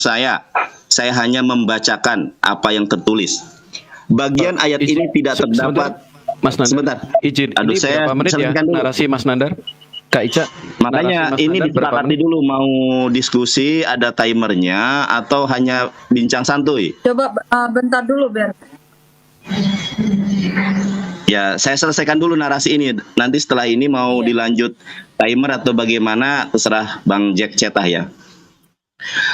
Saya hanya membacakan apa yang tertulis. Bagian ayat ini tidak terdapat. Mas Nandar, Sebentar. izin. Aduh, Ini saya berapa menit ya selesaikan dulu. narasi Mas Nandar? Kak Ica, Makanya narasi Mas ini Nandar berapa disepakati menit? dulu, mau diskusi, ada timernya, atau hanya bincang santuy? Coba bentar dulu biar. Ya, saya selesaikan dulu narasi ini. Nanti setelah ini mau Iya. dilanjut timer atau bagaimana, terserah Bang Jack Cetah ya.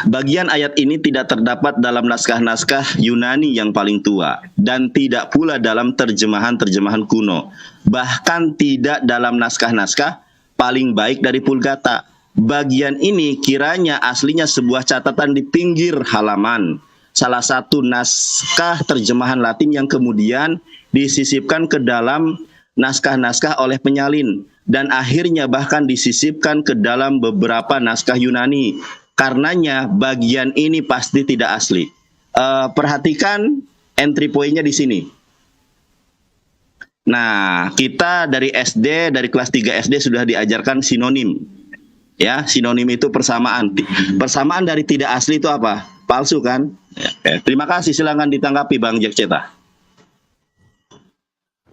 Bagian ayat ini tidak terdapat dalam naskah-naskah Yunani yang paling tua dan tidak pula dalam terjemahan-terjemahan kuno. Bahkan tidak dalam naskah-naskah paling baik dari Vulgata. Bagian ini kiranya aslinya sebuah catatan di pinggir halaman, salah satu naskah terjemahan Latin yang kemudian disisipkan ke dalam naskah-naskah oleh penyalin dan akhirnya bahkan disisipkan ke dalam beberapa naskah Yunani. Karenanya bagian ini pasti tidak asli. Perhatikan entry point-nya di sini. Nah, kita dari SD, dari kelas 3 SD sudah diajarkan sinonim. Ya, sinonim itu persamaan. Persamaan dari tidak asli itu apa? Palsu kan? Ya, terima kasih, silakan ditanggapi Bang Jack Cetah.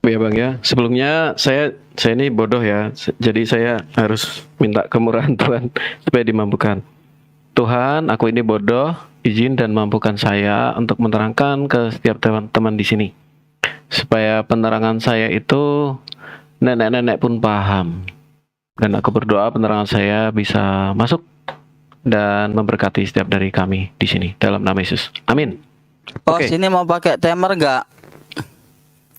Ya Bang ya, sebelumnya saya ini bodoh ya, jadi saya harus minta kemurahan Tuhan supaya dimampukan. Tuhan, aku ini bodoh, izin dan mampukan saya untuk menerangkan ke setiap teman-teman di sini. Supaya penerangan saya itu nenek-nenek pun paham. Dan aku berdoa penerangan saya bisa masuk dan memberkati setiap dari kami di sini dalam nama Yesus. Amin. Oh, Oke. sini mau pakai timer nggak?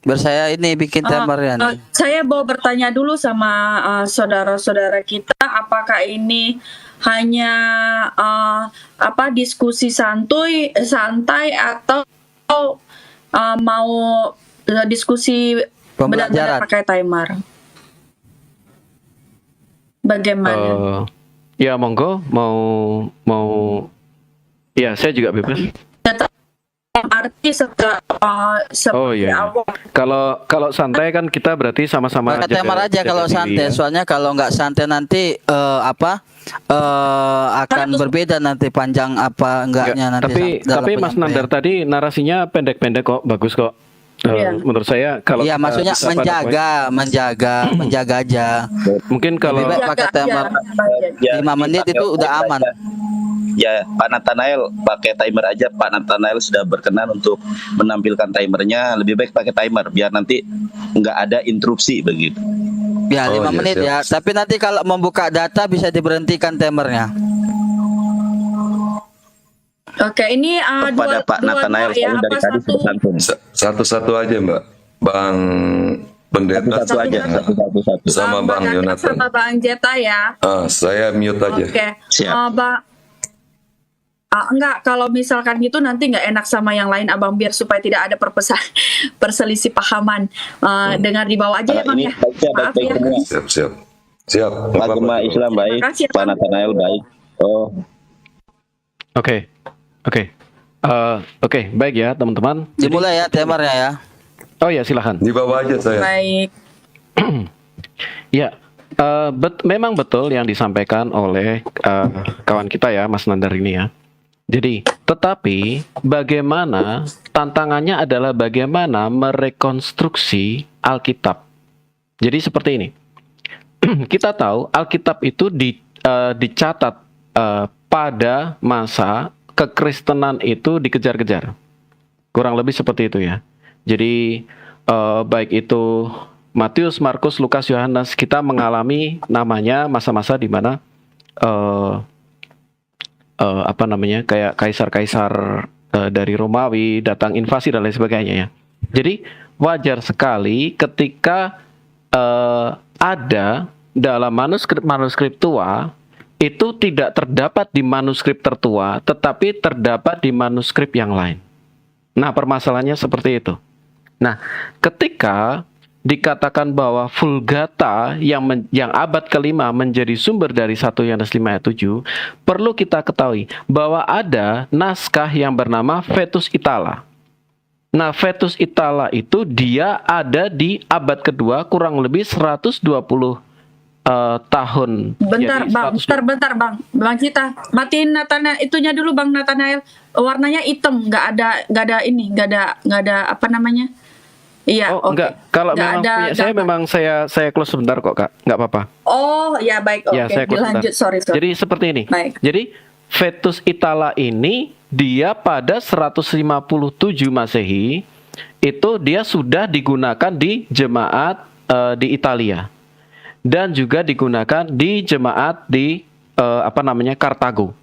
Biar saya ini bikin timer ya. Saya mau bertanya dulu sama saudara-saudara kita, apakah ini hanya diskusi santai atau mau diskusi benar-benar Pembelajaran. pakai timer? Bagaimana? Ya monggo, mau ya saya juga bebas. Arti Oh iya. Kalau santai kan kita berarti sama-sama Pakai timer aja kalau santai. ya. Soalnya kalau nggak santai nanti akan berbeda nanti panjang apa enggaknya nanti. Tapi Mas Nandar tadi narasinya pendek-pendek kok, bagus kok. Iya. Menurut saya kalau Iya, kita maksudnya bisa pada menjaga aja. mungkin kalau Lebih baik pakai timer Ya, 5 menit itu udah aman. Ya, Pak Nathanael pakai timer aja. Pak Nathanael sudah berkenan untuk menampilkan timernya. Lebih baik pakai timer biar nanti nggak ada interupsi begitu. Ya, 5 Oh, iya, menit siap. ya. Tapi nanti kalau membuka data bisa diberhentikan timernya. Oke, ini Kepada Pak Nathanael ya, saya dari apa tadi satu? sudah santun. Satu-satu aja Mbak, Bang Pendeta Satu aja, satu. sama Bang Nata Yonatan. sama Bang Jeta ya. Saya mute aja. Oke. Siap. Enggak, kalau misalkan gitu nanti nggak enak sama yang lain, Abang, biar supaya tidak ada perselisih pahaman. Dengar di bawah aja ya, Bang Ini ya. baik Maaf ya. Siap. Siap. Pak Gema Islam baik, Terima kasih, Pak Bang. Nathanael baik. Oh, Oke. Oke, baik ya teman-teman. Dimulai ya timernya ya. Oh ya, silakan. Di bawah aja saya. Baik. Ya, memang betul yang disampaikan oleh kawan kita ya, Mas Nandar ini ya. Jadi, tetapi bagaimana tantangannya adalah bagaimana merekonstruksi Alkitab. Jadi seperti ini. Kita tahu Alkitab itu dicatat pada masa kekristenan itu dikejar-kejar. Kurang lebih seperti itu ya. Jadi baik itu Matius, Markus, Lukas, Yohanes, kita mengalami namanya masa-masa di mana kayak kaisar-kaisar dari Romawi datang invasi dan lain sebagainya ya. Jadi wajar sekali ketika ada dalam manuskrip tua itu tidak terdapat di manuskrip tertua, tetapi terdapat di manuskrip yang lain. Nah, permasalahannya seperti itu. Nah, ketika dikatakan bahwa Vulgata yang abad kelima menjadi sumber dari 1 Yohanes 5 ayat 7, perlu kita ketahui bahwa ada naskah yang bernama Vetus Itala. Nah, Vetus Itala itu dia ada di abad kedua kurang lebih 120 tahun. Bentar, Jadi Bang. Bang Cita, matiin Nathanael itunya dulu, Bang Nathanael. Warnanya hitam, nggak ada apa namanya? Iya, Oh, oke. enggak. Kalau Nggak memang ada punya saya gambar. memang saya close sebentar kok, Kak. Enggak apa-apa. Oh, ya baik, oke. Ya, saya close Dilanjut, sebentar. sorry. Jadi seperti ini. Baik. Jadi fetus Itala ini dia pada 157 Masehi itu dia sudah digunakan di jemaat di Italia dan juga digunakan di jemaat di Kartago.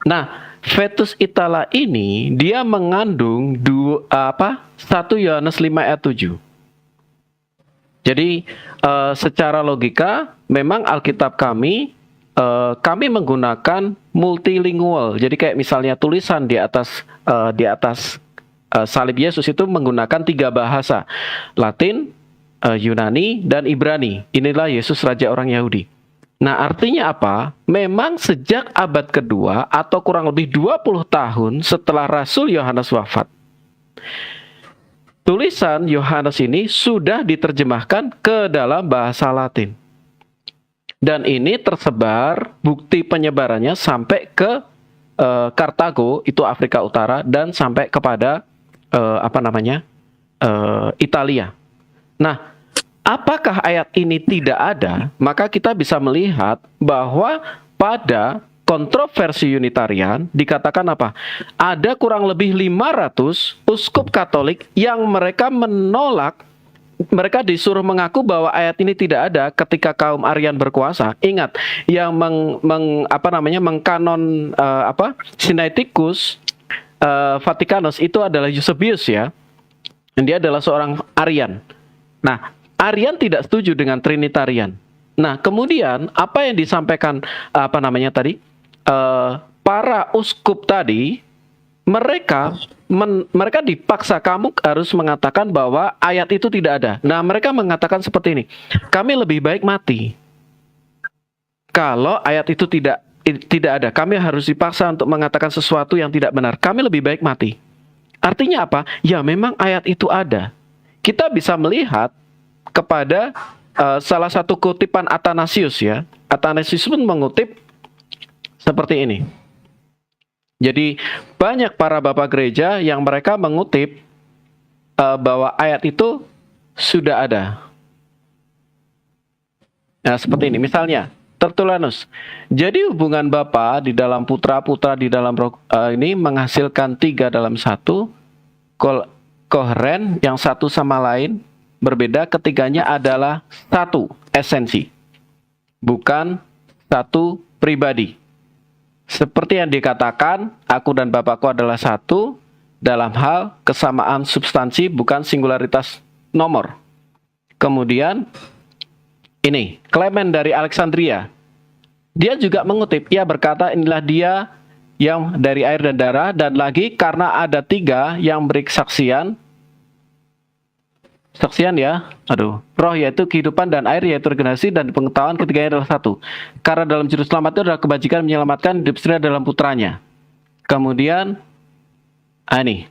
Nah, fetus Itala ini dia mengandung 1 Yohanes 5 ayat 7. Jadi secara logika memang Alkitab kami menggunakan multilingual. Jadi kayak misalnya tulisan di atas salib Yesus itu menggunakan 3 bahasa, Latin, Yunani, dan Ibrani. Inilah Yesus Raja orang Yahudi. Nah, artinya apa? Memang sejak abad kedua atau kurang lebih 20 tahun setelah Rasul Yohanes wafat, tulisan Yohanes ini sudah diterjemahkan ke dalam bahasa Latin. Dan ini tersebar, bukti penyebarannya sampai ke Kartago, itu Afrika Utara, dan sampai kepada Italia. Nah, apakah ayat ini tidak ada? Maka kita bisa melihat bahwa pada kontroversi Unitarian dikatakan apa? Ada kurang lebih 500 uskup Katolik yang mereka menolak, mereka disuruh mengaku bahwa ayat ini tidak ada ketika kaum Arian berkuasa. Ingat, yang mengkanon Sinaiticus Vaticanus itu adalah Eusebius ya. Dia adalah seorang Arian. Nah, Arian tidak setuju dengan Trinitarian. Nah, kemudian apa yang disampaikan para uskup tadi, mereka dipaksa, kamu harus mengatakan bahwa ayat itu tidak ada. Nah, mereka mengatakan seperti ini, kami lebih baik mati kalau ayat itu tidak ada. Kami harus dipaksa untuk mengatakan sesuatu yang tidak benar. Kami lebih baik mati. Artinya apa? Ya, memang ayat itu ada. Kita bisa melihat kepada salah satu kutipan Athanasius ya. Athanasius pun mengutip seperti ini. Jadi banyak para bapak gereja yang mereka mengutip bahwa ayat itu sudah ada. Nah, seperti ini. Misalnya, Tertullianus. Jadi hubungan Bapa di dalam Putra di dalam Roh ini menghasilkan 3 dalam 1, koheren, yang satu sama lain berbeda, ketiganya adalah satu esensi, bukan satu pribadi. Seperti yang dikatakan, aku dan Bapakku adalah satu dalam hal kesamaan substansi, bukan singularitas nomor. Kemudian ini, Clement dari Alexandria. Dia juga mengutip, ia berkata, inilah dia yang dari air dan darah, dan lagi karena ada 3 yang beri kesaksian ya, roh yaitu kehidupan, dan air yaitu regenerasi, dan pengetahuan, ketiganya adalah satu. Karena dalam juru selamat itu adalah kebajikan menyelamatkan, hidup setia dalam putranya. Kemudian, ini,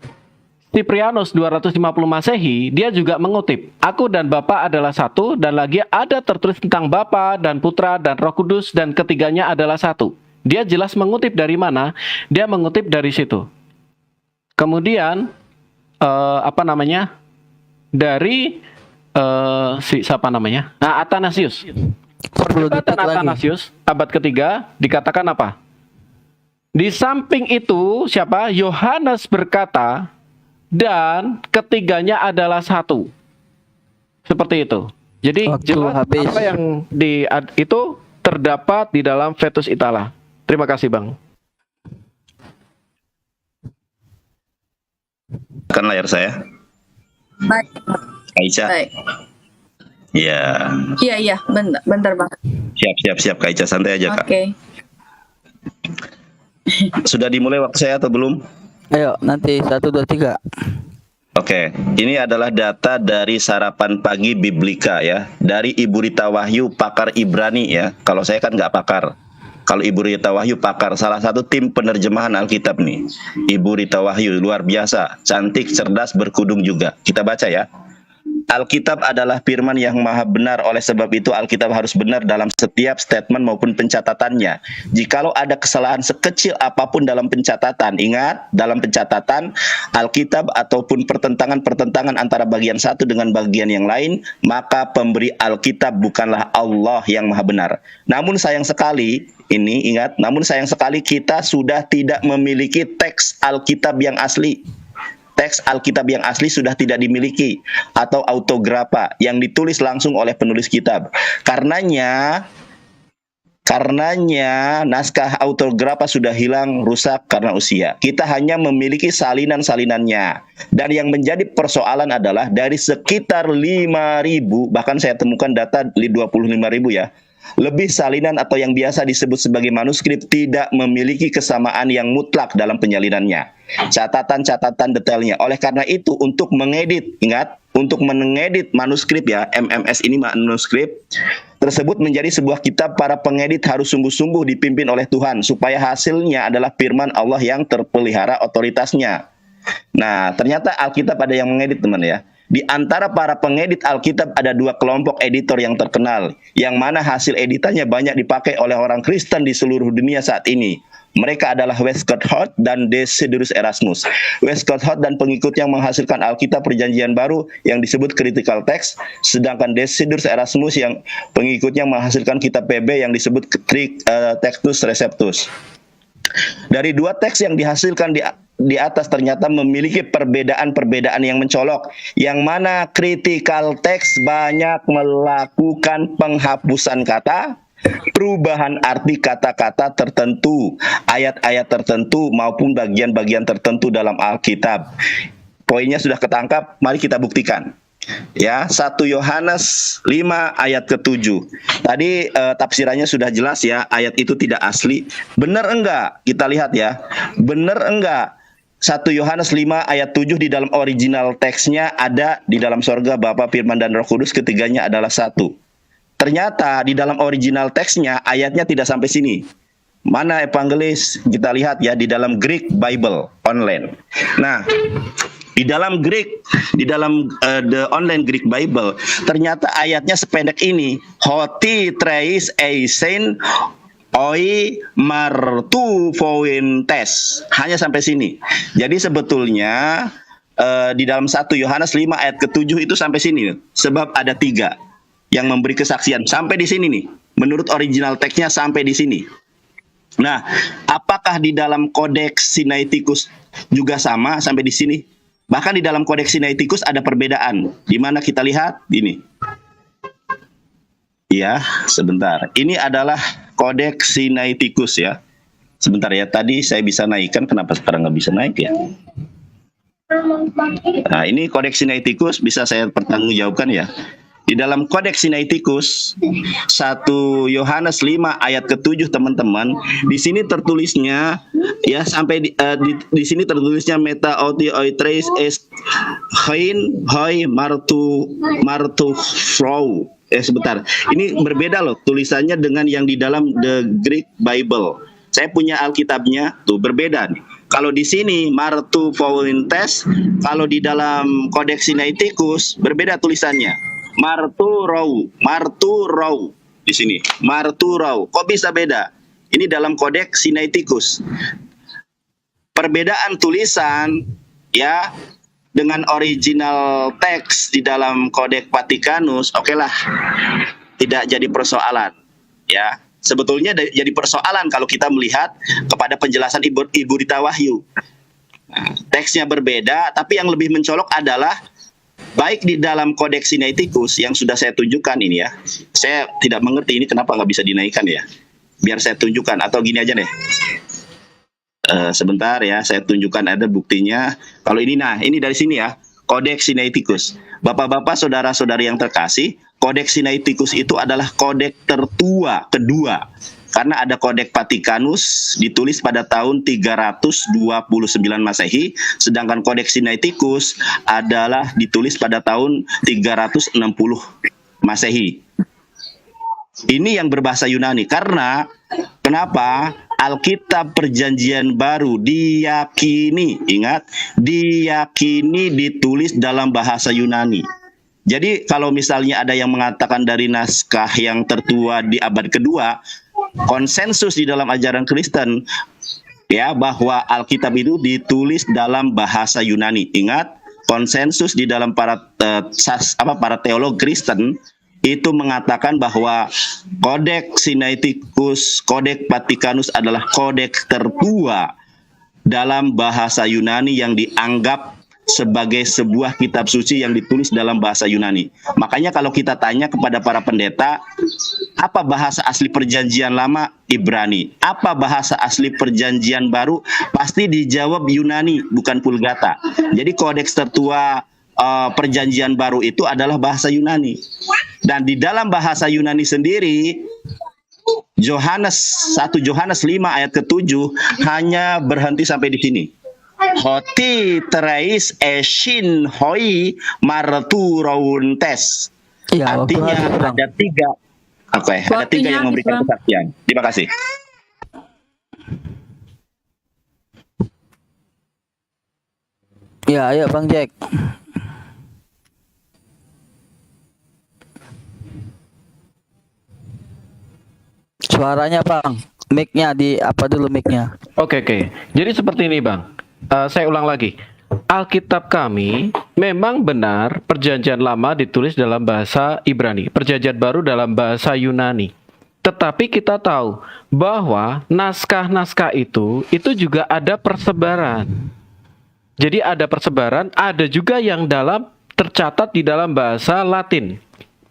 Cyprianus 250 Masehi, dia juga mengutip, aku dan Bapa adalah satu, dan lagi ada tertulis tentang Bapa dan Putra dan Roh Kudus, dan ketiganya adalah satu. Dia jelas mengutip dari mana? Dia mengutip dari situ. Kemudian, dari Athanasius. Perkataan Athanasius abad ketiga dikatakan apa? Di samping itu siapa? Yohanes berkata, dan ketiganya adalah satu. Seperti itu. Jadi jelas apa yang itu terdapat di dalam fetus Itala. Terima kasih, Bang. Kan layar saya. Baik. Aisyah. Baik. Ya. Iya, bentar Bang. Siap Kak Aisyah, santai aja Kak. Oke. Sudah dimulai waktu saya atau belum? Ayo, nanti 1, 2, 3. Oke, ini adalah data dari Sarapan Pagi Biblika ya, dari Ibu Rita Wahyu, pakar Ibrani ya. Kalau saya kan nggak pakar. Kalau Ibu Rita Wahyu pakar, salah satu tim penerjemahan Alkitab nih. Ibu Rita Wahyu luar biasa, cantik, cerdas, berkudung juga. Kita baca ya. Alkitab adalah firman yang maha benar, oleh sebab itu Alkitab harus benar dalam setiap statement maupun pencatatannya. Jikalau ada kesalahan sekecil apapun dalam pencatatan, ingat, dalam pencatatan Alkitab ataupun pertentangan-pertentangan antara bagian satu dengan bagian yang lain, maka pemberi Alkitab bukanlah Allah yang maha benar. Namun sayang sekali, ini ingat, namun sayang sekali kita sudah tidak memiliki teks Alkitab yang asli. Teks Alkitab yang asli sudah tidak dimiliki, atau autografa yang ditulis langsung oleh penulis kitab. Karenanya naskah autografa sudah hilang, rusak karena usia. Kita hanya memiliki salinan-salinannya. Dan yang menjadi persoalan adalah dari sekitar 5.000, bahkan saya temukan data 25.000 ya, lebih salinan atau yang biasa disebut sebagai manuskrip tidak memiliki kesamaan yang mutlak dalam penyalinannya. Catatan-catatan detailnya. Oleh karena itu, untuk mengedit, ingat, untuk mengedit manuskrip ya, MMS ini manuskrip tersebut menjadi sebuah kitab, para pengedit harus sungguh-sungguh dipimpin oleh Tuhan supaya hasilnya adalah firman Allah yang terpelihara otoritasnya. Nah, ternyata Alkitab ada yang mengedit, teman ya. Di antara para pengedit Alkitab ada 2 kelompok editor yang terkenal, yang mana hasil editannya banyak dipakai oleh orang Kristen di seluruh dunia saat ini. Mereka adalah Westcott Hort dan Desiderius Erasmus. Westcott Hort dan pengikutnya menghasilkan Alkitab Perjanjian Baru yang disebut Critical Text, sedangkan Desiderius Erasmus yang pengikutnya menghasilkan kitab PB yang disebut Textus Receptus. Dari 2 teks yang dihasilkan di atas ternyata memiliki perbedaan-perbedaan yang mencolok, yang mana critical text banyak melakukan penghapusan kata, perubahan arti kata-kata tertentu, ayat-ayat tertentu maupun bagian-bagian tertentu dalam Alkitab. Poinnya sudah ketangkap, mari kita buktikan. Ya, 1 Yohanes 5 ayat ke-7. Tadi tafsirannya sudah jelas ya, ayat itu tidak asli. Benar enggak? Kita lihat ya. Benar enggak? 1 Yohanes 5 ayat 7 di dalam original teksnya ada di dalam sorga Bapa, Firman, dan Roh Kudus, ketiganya adalah satu. Ternyata di dalam original teksnya ayatnya tidak sampai sini. Mana evangelis? Kita lihat ya di dalam Greek Bible online. Nah, di dalam Greek, di dalam the online Greek Bible, ternyata ayatnya sependek ini. Hoti treis eisen oi martu fointes. Hanya sampai sini. Jadi sebetulnya di dalam 1 Yohanes 5 ayat ke-7 itu sampai sini. Sebab ada 3 yang memberi kesaksian. Sampai di sini nih. Menurut original teksnya sampai di sini. Nah, apakah di dalam Kodeks Sinaiticus juga sama sampai di sini? Bahkan di dalam Kodeks Sinaiticus ada perbedaan. Di mana kita lihat ini. Ya, sebentar. Ini adalah Kodeks Sinaiticus ya. Sebentar ya, tadi saya bisa naikkan, kenapa sekarang nggak bisa naik ya? Nah, ini Kodeks Sinaiticus bisa saya pertanggungjawabkan ya. Di dalam Kodeks Sinaiticus 1 Yohanes 5 ayat ke-7 teman-teman, di sini tertulisnya ya sampai di sini tertulisnya meta oti oitreis es hein hoi martu frau. Sebentar. Ini berbeda loh tulisannya dengan yang di dalam the Greek Bible. Saya punya Alkitabnya, tuh berbeda nih. Kalau di sini martu fointes, kalau di dalam Kodeks Sinaiticus berbeda tulisannya. Martu row di sini. Martu row. Kok bisa beda? Ini dalam Kodeks Sinaiticus. Perbedaan tulisan ya dengan original teks di dalam Kodeks Vatikanus, oke lah, tidak jadi persoalan. Ya, sebetulnya jadi persoalan kalau kita melihat kepada penjelasan Ibu Rita Wahyu. Nah, teksnya berbeda, tapi yang lebih mencolok adalah baik di dalam Kodeks Sinaiticus yang sudah saya tunjukkan ini ya. Saya tidak mengerti ini kenapa nggak bisa dinaikkan ya. Biar saya tunjukkan, atau gini aja deh. Sebentar ya, saya tunjukkan ada buktinya. Kalau ini, nah ini dari sini ya, Kodeks Sinaiticus. Bapak-bapak, saudara-saudari yang terkasih, Kodeks Sinaiticus itu adalah kodeks tertua kedua. Karena ada Kodeks Vatikanus ditulis pada tahun 329 Masehi, sedangkan Kodeks Sinaiticus adalah ditulis pada tahun 360 Masehi. Ini yang berbahasa Yunani. Karena kenapa? Alkitab Perjanjian Baru diyakini, ingat, diyakini ditulis dalam bahasa Yunani. Jadi kalau misalnya ada yang mengatakan dari naskah yang tertua di abad kedua, konsensus di dalam ajaran Kristen ya bahwa Alkitab itu ditulis dalam bahasa Yunani. Ingat, konsensus di dalam para para teolog Kristen itu mengatakan bahwa Codex Sinaiticus, Codex Vaticanus adalah kodeks tertua dalam bahasa Yunani yang dianggap sebagai sebuah kitab suci yang ditulis dalam bahasa Yunani. Makanya kalau kita tanya kepada para pendeta, apa bahasa asli perjanjian lama? Ibrani. Apa bahasa asli perjanjian baru? Pasti dijawab Yunani, bukan Vulgata. Jadi kodeks tertua perjanjian baru itu adalah bahasa Yunani. Dan di dalam bahasa Yunani sendiri, Yohanes 1 Yohanes 5 ayat ke-7 hanya berhenti sampai di sini. Hoti terais esin hoi marturauntes. Iya, waktu Artinya habis, Bang. ada tiga. Oke, ada Waktunya tiga yang habis, memberikan Bang. kesaksian. Terima kasih. Ya, ayo Bang Jack. Suaranya Bang, mic-nya di apa dulu mic-nya? Oke. Jadi seperti ini Bang. Saya ulang lagi. Alkitab kami memang benar perjanjian lama ditulis dalam bahasa Ibrani, perjanjian baru dalam bahasa Yunani. Tetapi kita tahu bahwa naskah-naskah itu juga ada persebaran. Jadi ada persebaran, ada juga yang tercatat di dalam bahasa Latin.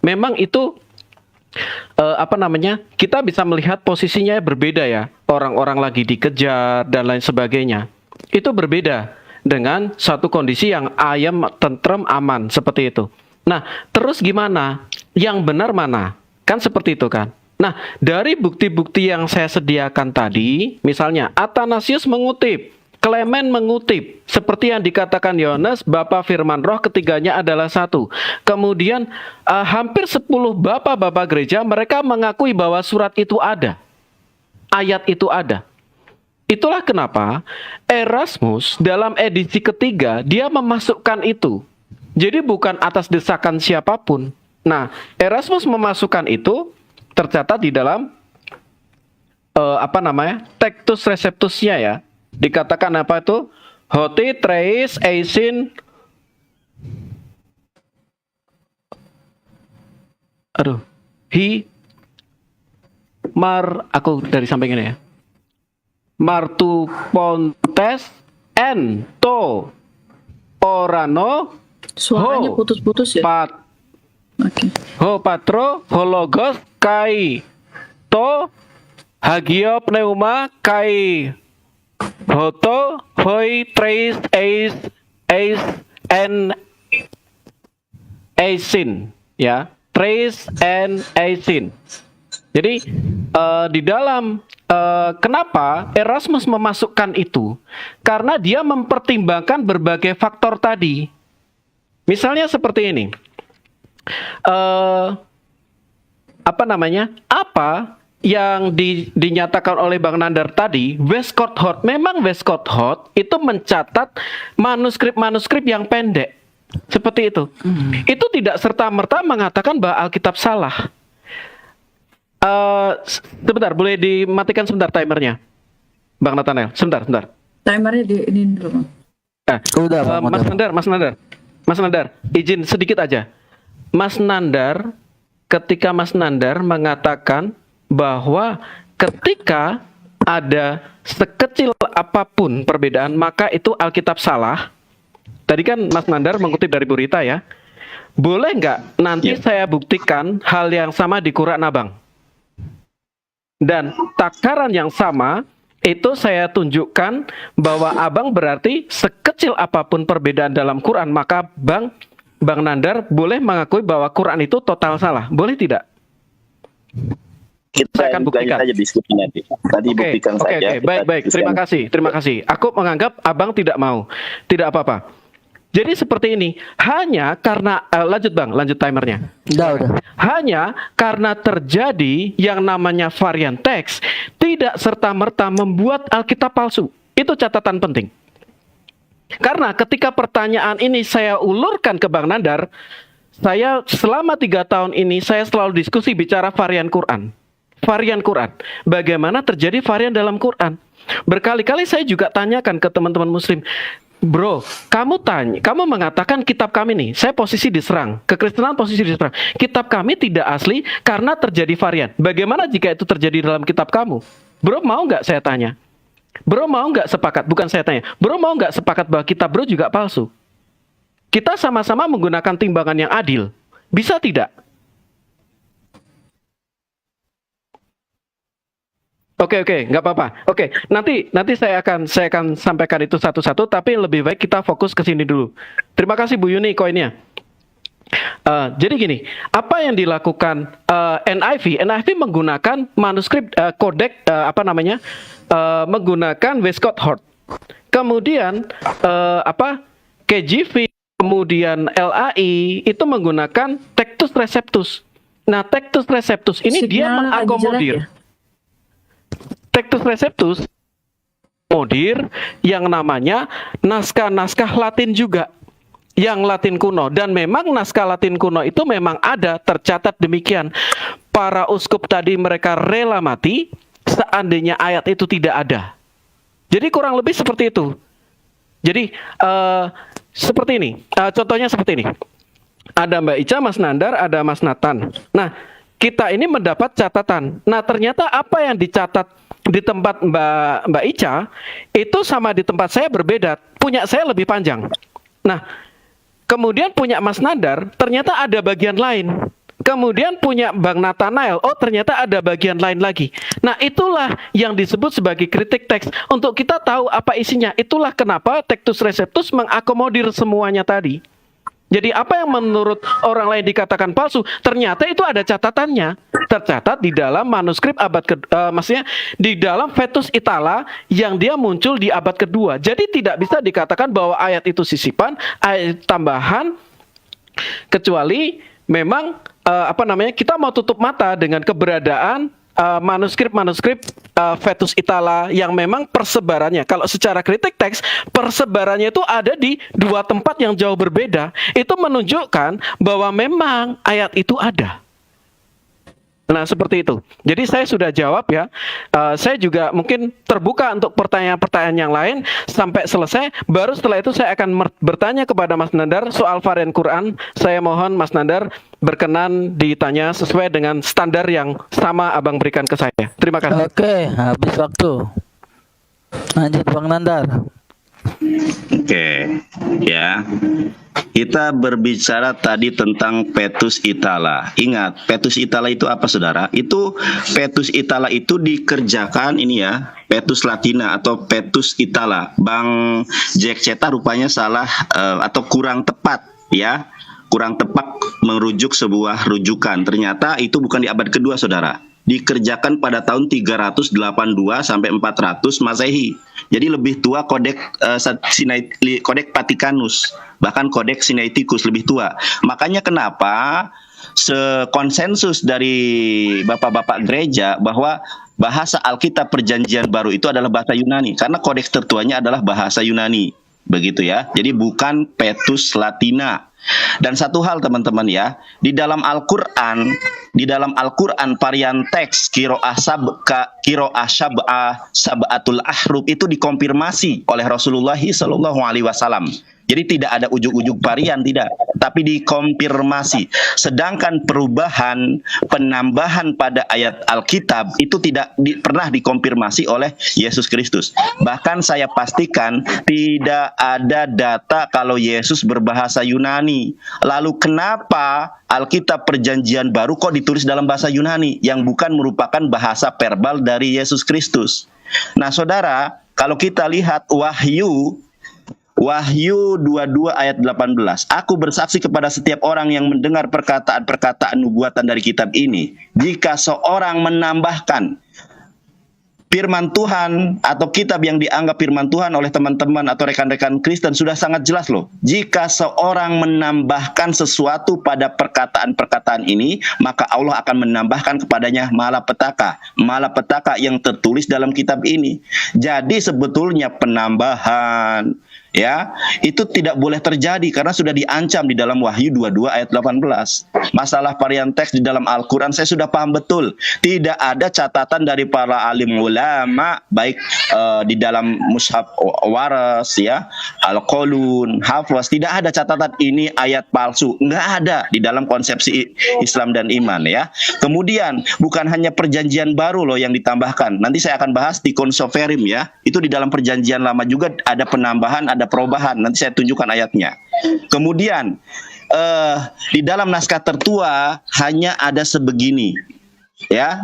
Memang itu kita bisa melihat posisinya berbeda ya. Orang-orang lagi dikejar dan lain sebagainya. Itu berbeda dengan satu kondisi yang ayam, tentrem, aman seperti itu. Nah, terus gimana? Yang benar mana? Kan seperti itu kan. Nah, dari bukti-bukti yang saya sediakan tadi, misalnya Athanasius mengutip, Clement mengutip, seperti yang dikatakan Yohanes, Bapa Firman Roh, ketiganya adalah satu. Kemudian hampir 10 bapak-bapak gereja, mereka mengakui bahwa surat itu ada. Ayat itu ada. Itulah kenapa Erasmus dalam edisi ketiga, dia memasukkan itu. Jadi bukan atas desakan siapapun. Nah, Erasmus memasukkan itu, tercatat di dalam Textus Receptusnya ya. Dikatakan apa itu? Hoti treis eisin. Aku dari samping ini ya. Martu pontes en to orano Suaranya putus-putus ya. Oke. Ho patro hologos kai to hagio pneuma kai hoto hoi treis eis en eisin ya, treis en eisin. Jadi di dalam kenapa Erasmus memasukkan itu? Karena dia mempertimbangkan berbagai faktor tadi. Misalnya seperti ini. Apa yang dinyatakan oleh Bang Nandar tadi, Westcott Hort. Memang Westcott Hort itu mencatat manuskrip-manuskrip yang pendek. Seperti itu. Itu tidak serta-merta mengatakan bahwa Alkitab salah. Sebentar, boleh dimatikan sebentar timernya, Bang Nathanael. Sebentar. Timernya di ini dulu, Bang. Udah, Bang, Mas Nandar, izin sedikit aja. Mas Nandar, ketika Mas Nandar mengatakan bahwa ketika ada sekecil apapun perbedaan, maka itu Alkitab salah. Tadi kan Mas Nandar mengutip dari Bu Rita ya. Boleh nggak nanti saya buktikan hal yang sama di Quran Abang? Dan takaran yang sama itu saya tunjukkan bahwa Abang berarti sekecil apapun perbedaan dalam Quran, maka Bang Nandar boleh mengakui bahwa Quran itu total salah. Boleh tidak? Saya akan buktikan. Saja diskusi nanti. Tadi buktikan saja. Baik. Terima kasih. Aku menganggap Abang tidak mau. Tidak apa-apa. Jadi seperti ini, hanya karena lanjut Bang, lanjut timernya. Udah. Hanya karena terjadi yang namanya varian teks, tidak serta-merta membuat Alkitab palsu. Itu catatan penting. Karena ketika pertanyaan ini saya ulurkan ke Bang Nandar, saya selama 3 tahun ini saya selalu diskusi bicara varian Quran. Varian Quran. Bagaimana terjadi varian dalam Quran? Berkali-kali saya juga tanyakan ke teman-teman Muslim, bro, kamu mengatakan kitab kami nih, saya posisi diserang, kekristenan posisi diserang. Kitab kami tidak asli karena terjadi varian. Bagaimana jika itu terjadi dalam kitab kamu? Bro, mau nggak saya tanya? Bro, mau nggak sepakat? Bukan saya tanya. Bro, mau nggak sepakat bahwa kitab bro juga palsu? Kita sama-sama menggunakan timbangan yang adil. Bisa tidak? Oke, nggak apa-apa. Oke, nanti saya akan sampaikan itu satu-satu, tapi lebih baik kita fokus ke sini dulu. Terima kasih Bu Yuni koinnya. Jadi gini, apa yang dilakukan NIV menggunakan manuskrip kodek menggunakan Westcott Hort. Kemudian KJV, kemudian LAI itu menggunakan Textus Receptus. Nah, Textus Receptus ini dia mengakomodir. Textus Receptus mengakomodir yang namanya naskah-naskah Latin juga, yang Latin kuno. Dan memang naskah Latin kuno itu memang ada, tercatat demikian. Para uskup tadi mereka rela mati seandainya ayat itu tidak ada. Jadi kurang lebih seperti itu. Jadi seperti ini, contohnya seperti ini. Ada Mbak Ica, Mas Nandar, ada Mas Nathan. Nah, kita ini mendapat catatan. Nah, ternyata apa yang dicatat di tempat Mbak Ica itu sama di tempat saya berbeda. Punya saya lebih panjang. Nah, kemudian punya Mas Nandar ternyata ada bagian lain. Kemudian punya Bang Nathanael, oh ternyata ada bagian lain lagi. Nah, itulah yang disebut sebagai kritik teks. Untuk kita tahu apa isinya. Itulah kenapa Textus Receptus mengakomodir semuanya tadi. Jadi apa yang menurut orang lain dikatakan palsu, ternyata itu ada catatannya. Tercatat di dalam manuskrip maksudnya di dalam Vetus Itala yang dia muncul di abad kedua. Jadi tidak bisa dikatakan bahwa ayat itu sisipan, ayat tambahan, kecuali memang kita mau tutup mata dengan keberadaan manuskrip-manuskrip Vetus Itala yang memang persebarannya, kalau secara kritik teks, persebarannya itu ada di 2 tempat yang jauh berbeda. Itu menunjukkan bahwa memang ayat itu ada. Nah, seperti itu. Jadi saya sudah jawab ya. Saya juga mungkin terbuka untuk pertanyaan-pertanyaan yang lain sampai selesai. Baru setelah itu saya akan bertanya kepada Mas Nandar soal varian Quran. Saya mohon Mas Nandar berkenan ditanya sesuai dengan standar yang sama Abang berikan ke saya. Terima kasih. Oke, habis waktu. Lanjut Bang Nandar. Oke, ya. Kita berbicara tadi tentang Vetus Itala. Ingat, Vetus Itala itu apa, saudara? Itu Vetus Itala itu dikerjakan ini ya, Vetus Latina atau Vetus Itala. Bang Jack Ceta rupanya salah atau kurang tepat, ya. Kurang tepat merujuk sebuah rujukan. Ternyata itu bukan di abad kedua, saudara. Dikerjakan pada tahun 382 sampai 400 Masehi. Jadi lebih tua kodek kodek Vatikanus, bahkan kodek Sinaiticus lebih tua. Makanya kenapa sekonsensus dari bapak-bapak gereja bahwa bahasa Alkitab Perjanjian Baru itu adalah bahasa Yunani, karena kodeks tertuanya adalah bahasa Yunani. Begitu ya. Jadi bukan Vetus Latina. Dan satu hal teman-teman ya, di dalam Al-Qur'an varian teks Qiraah Sab'atul Ahruf itu dikonfirmasi oleh Rasulullah SAW. Jadi tidak ada ujug-ujug varian, tidak, tapi dikonfirmasi. Sedangkan penambahan pada ayat Alkitab itu tidak pernah dikonfirmasi oleh Yesus Kristus. Bahkan saya pastikan tidak ada data kalau Yesus berbahasa Yunani. Lalu kenapa Alkitab Perjanjian Baru kok ditulis dalam bahasa Yunani yang bukan merupakan bahasa verbal dari Yesus Kristus? Nah, saudara, kalau kita lihat Wahyu 22 ayat 18. Aku bersaksi kepada setiap orang yang mendengar perkataan-perkataan nubuatan dari kitab ini. Jika seorang menambahkan firman Tuhan atau kitab yang dianggap firman Tuhan oleh teman-teman atau rekan-rekan Kristen sudah sangat jelas loh. Jika seorang menambahkan sesuatu pada perkataan-perkataan ini, maka Allah akan menambahkan kepadanya malapetaka yang tertulis dalam kitab ini. Jadi sebetulnya penambahan ya, itu tidak boleh terjadi karena sudah diancam di dalam Wahyu 22 ayat 18. Masalah varian teks di dalam Al-Quran saya sudah paham betul. Tidak ada catatan dari para alim ulama baik di dalam mushaf waras ya, Al-Qolun, Hafaz, tidak ada catatan ini ayat palsu. Nggak ada di dalam konsepsi Islam dan iman ya. Kemudian bukan hanya perjanjian baru loh yang ditambahkan. Nanti saya akan bahas di Konsoferim ya. Itu di dalam perjanjian lama juga ada penambahan, ada perubahan. Nanti saya tunjukkan ayatnya. Kemudian di dalam naskah tertua hanya ada sebegini, ya,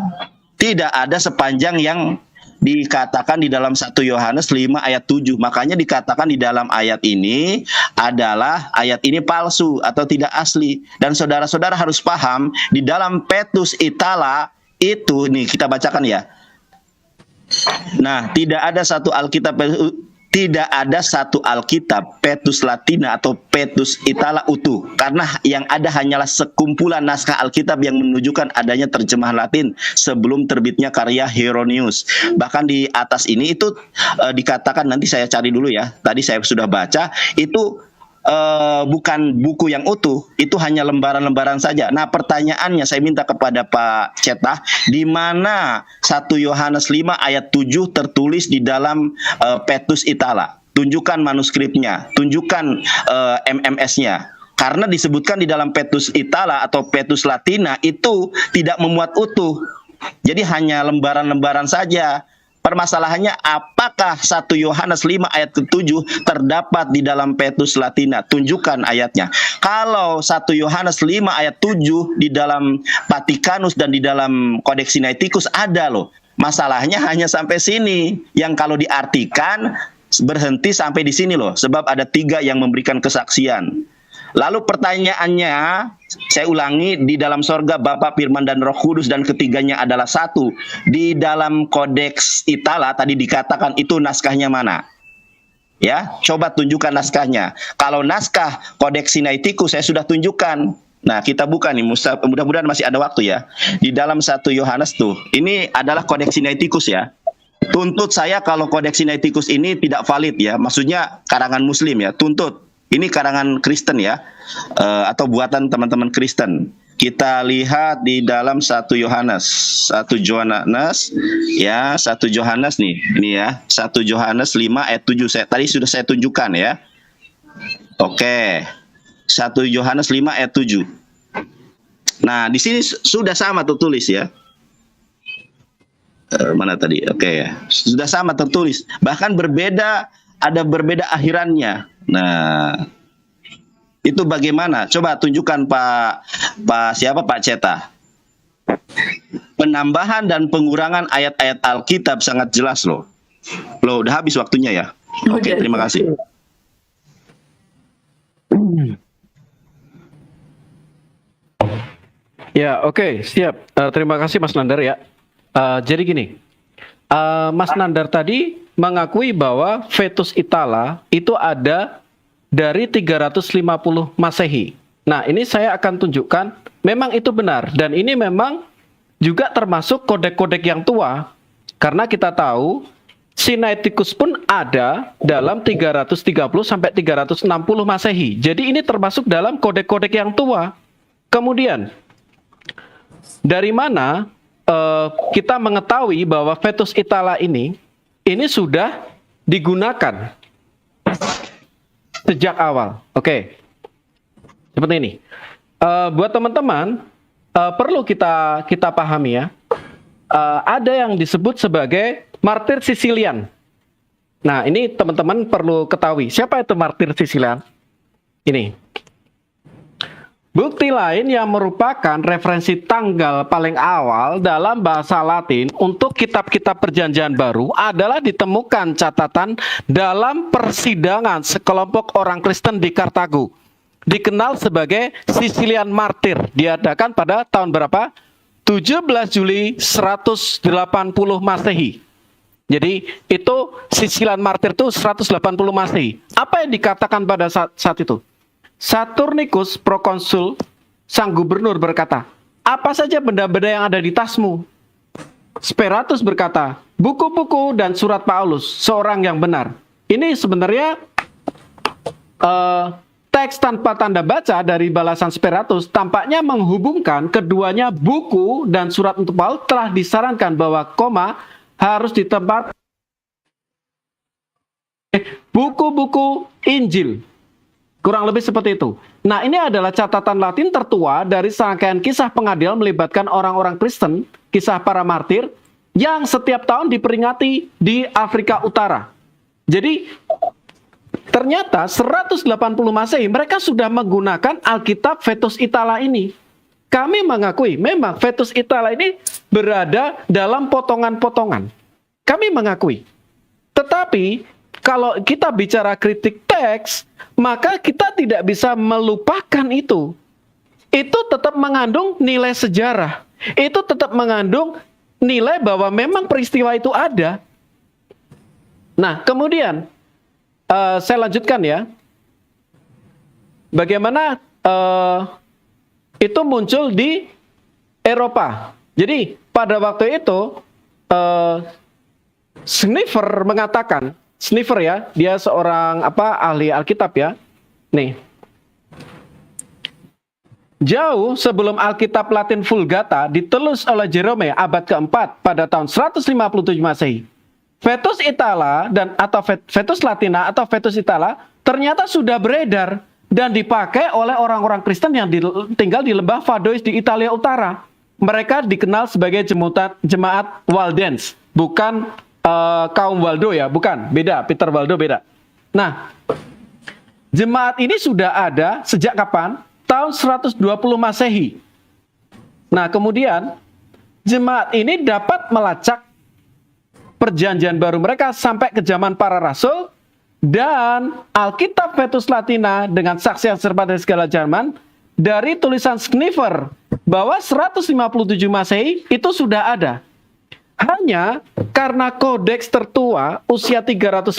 tidak ada sepanjang yang dikatakan di dalam 1 Yohanes 5 ayat 7. Makanya dikatakan di dalam ayat ini adalah ayat ini palsu atau tidak asli. Dan saudara-saudara harus paham di dalam Petrus Itala itu nih kita bacakan ya. Nah, tidak ada satu Alkitab Petrus Latina atau Petrus Itala utuh, karena yang ada hanyalah sekumpulan naskah Alkitab yang menunjukkan adanya terjemahan Latin sebelum terbitnya karya Hieronymus. Bahkan di atas ini itu dikatakan, nanti saya cari dulu ya, tadi saya sudah baca, itu bukan buku yang utuh, itu hanya lembaran-lembaran saja. Nah, pertanyaannya saya minta kepada Pak Cetah, di mana 1 Yohanes 5 ayat 7 tertulis di dalam Petrus Itala? Tunjukkan manuskripnya, tunjukkan MMS-nya. Karena disebutkan di dalam Petrus Itala atau Petrus Latina itu tidak memuat utuh. Jadi hanya lembaran-lembaran saja. Permasalahannya apakah 1 Yohanes 5 ayat ke-7 terdapat di dalam Petrus Latina? Tunjukkan ayatnya. Kalau 1 Yohanes 5 ayat 7 di dalam Vatikanus dan di dalam Kodeks Sinaiticus ada loh. Masalahnya hanya sampai sini. Yang kalau diartikan berhenti sampai di sini loh. Sebab ada 3 yang memberikan kesaksian. Lalu pertanyaannya, saya ulangi, di dalam sorga Bapa, Firman, dan Roh Kudus, dan ketiganya adalah satu. Di dalam Kodeks Itala tadi dikatakan itu naskahnya mana? Ya, coba tunjukkan naskahnya. Kalau naskah Kodeks Sinaiticus saya sudah tunjukkan. Nah, kita buka nih, mudah-mudahan masih ada waktu ya. Di dalam 1 Yohanes tuh, ini adalah Kodeks Sinaiticus ya. Tuntut saya kalau Kodeks Sinaiticus ini tidak valid ya, maksudnya karangan Muslim ya, tuntut. Ini karangan Kristen ya, atau buatan teman-teman Kristen. Kita lihat di dalam 1 Yohanes ya, 1 Yohanes nih, ini ya, 1 Yohanes 5 ayat 7. Tadi sudah saya tunjukkan ya. Oke. 1 Yohanes 5 ayat 7. Nah, di sini sudah sama tertulis ya. Mana tadi? Oke ya. Sudah sama tertulis. Bahkan berbeda, ada berbeda akhirannya. Nah, itu bagaimana? Coba tunjukkan Pak Ceta. Penambahan dan pengurangan ayat-ayat Alkitab sangat jelas loh. Loh, udah habis waktunya ya. Oke, terima kasih. Ya, oke, siap. Terima kasih Mas Nandar ya. Jadi gini, Mas Nandar tadi mengakui bahwa Petrus Itala itu ada dari 350 Masehi. Nah, ini saya akan tunjukkan memang itu benar, dan ini memang juga termasuk kodek-kodek yang tua, karena kita tahu Sinaiticus pun ada dalam 330 sampai 360 Masehi. Jadi ini termasuk dalam kodek-kodek yang tua. Kemudian dari mana kita mengetahui bahwa Petrus Itala ini sudah digunakan sejak awal. Oke. Seperti ini. Buat teman-teman, perlu kita pahami ya. Ada yang disebut sebagai martir Sicilian. Nah, ini teman-teman perlu ketahui. Siapa itu martir Sicilian? Ini. Bukti lain yang merupakan referensi tanggal paling awal dalam bahasa Latin untuk kitab-kitab Perjanjian Baru adalah ditemukan catatan dalam persidangan sekelompok orang Kristen di Kartago. Dikenal sebagai Sicilian Martir. Diadakan pada tahun berapa? 17 Juli 180 Masehi. Jadi itu Sicilian Martir itu 180 Masehi. Apa yang dikatakan pada saat itu? Saturnicus prokonsul sang gubernur berkata, apa saja benda-benda yang ada di tasmu? Speratus berkata, buku-buku dan surat Paulus, seorang yang benar. Ini sebenarnya teks tanpa tanda baca dari balasan Speratus tampaknya menghubungkan keduanya. Buku dan surat untuk Paul telah disarankan bahwa koma harus ditempat buku-buku Injil. Kurang lebih seperti itu. Nah, ini adalah catatan Latin tertua dari serangkaian kisah pengadilan melibatkan orang-orang Kristen, kisah para martir, yang setiap tahun diperingati di Afrika Utara. Jadi, ternyata 180 Masehi mereka sudah menggunakan Alkitab Vetus Itala ini. Kami mengakui memang Vetus Itala ini berada dalam potongan-potongan. Kami mengakui. Tetapi kalau kita bicara kritik teks, maka kita tidak bisa melupakan itu. Itu tetap mengandung nilai sejarah. Itu tetap mengandung nilai bahwa memang peristiwa itu ada. Nah, kemudian saya lanjutkan ya. Bagaimana itu muncul di Eropa. Jadi pada waktu itu Sniffer mengatakan, Sniffer ya, dia seorang ahli Alkitab ya. Nih. Jauh sebelum Alkitab Latin Vulgata ditulis oleh Jerome abad keempat pada tahun 157 Masehi. Vetus Itala atau Vetus Latina atau Vetus Itala ternyata sudah beredar dan dipakai oleh orang-orang Kristen yang tinggal di lembah Vaudois di Italia Utara. Mereka dikenal sebagai jemaat Waldense, bukan kaum Waldo ya, bukan, beda, Peter Waldo beda. Nah, jemaat ini sudah ada sejak kapan? Tahun 120 Masehi. Nah, kemudian jemaat ini dapat melacak perjanjian baru mereka sampai ke zaman para rasul, dan Alkitab Vetus Latina dengan saksi yang serba dari segala zaman dari tulisan Sniffer bahwa 157 Masehi itu sudah ada. Hanya karena kodeks tertua usia 350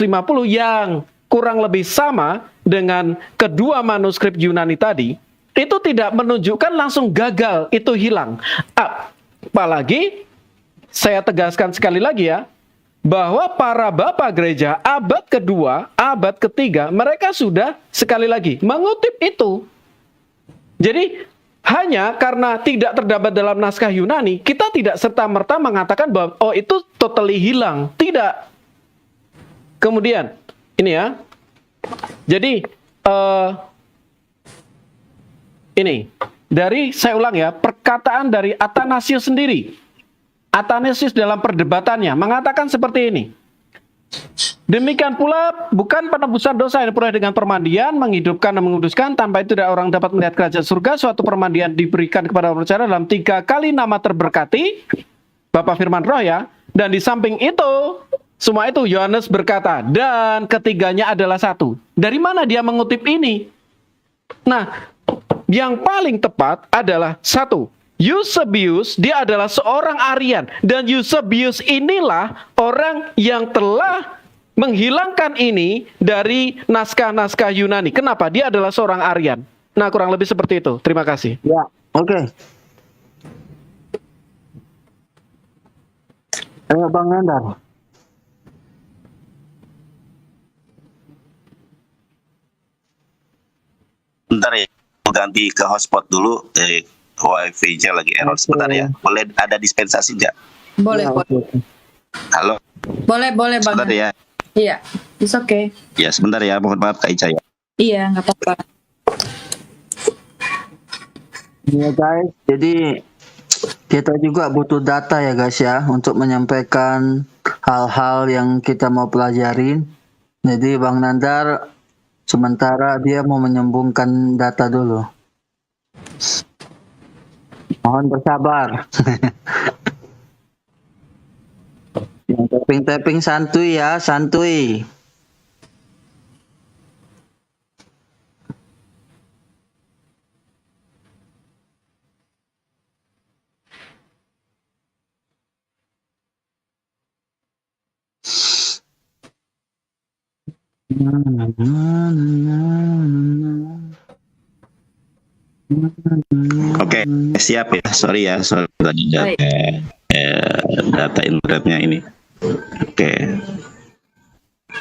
yang kurang lebih sama dengan kedua manuskrip Yunani tadi, itu tidak menunjukkan langsung gagal, itu hilang. Apalagi, saya tegaskan sekali lagi ya, bahwa para bapak gereja abad kedua, abad ketiga, mereka sudah sekali lagi mengutip itu. Jadi, hanya karena tidak terdapat dalam naskah Yunani, kita tidak serta-merta mengatakan bahwa oh itu totally hilang. Tidak. Kemudian, ini ya. Jadi, ini. Saya ulang ya, perkataan dari Athanasius sendiri. Athanasius dalam perdebatannya mengatakan seperti ini. Demikian pula bukan penebusan dosa yang diperoleh dengan permandian, menghidupkan dan menguduskan, tanpa itu tidak orang dapat melihat kerajaan surga. Suatu permandian diberikan kepada orang percaya dalam 3 kali nama terberkati, Bapak firman roh ya. Dan di samping itu, semua itu Yohanes berkata, dan ketiganya adalah satu. Dari mana dia mengutip ini? Nah, yang paling tepat adalah satu. Eusebius, dia adalah seorang Arian. Dan Eusebius inilah orang yang telah menghilangkan ini dari naskah-naskah Yunani. Kenapa? Dia adalah seorang Arian. Nah, kurang lebih seperti itu. Terima kasih. Ya, oke. Ayo Bang Nandar. Bentar ya, mau ganti ke hotspot dulu. Wifi-nya lagi error sebentar ya. Boleh ada dispensasi nggak? Boleh, Ya, boleh. oke. Halo, Boleh Bang. sebentar ya. Iya, it's okay. Ya, sebentar ya. Mohon maaf Kak Ica ya. Iya, nggak apa-apa. Ya guys, jadi kita juga butuh data ya guys ya untuk menyampaikan hal-hal yang kita mau pelajarin. Jadi Bang Nandar sementara dia mau menyambungkan data dulu. Mohon bersabar. Yang tapping-tapping santuy ya, santuy. Oke, siap ya. Sorry ya, soal tadi Baik. data internetnya ini. Oke.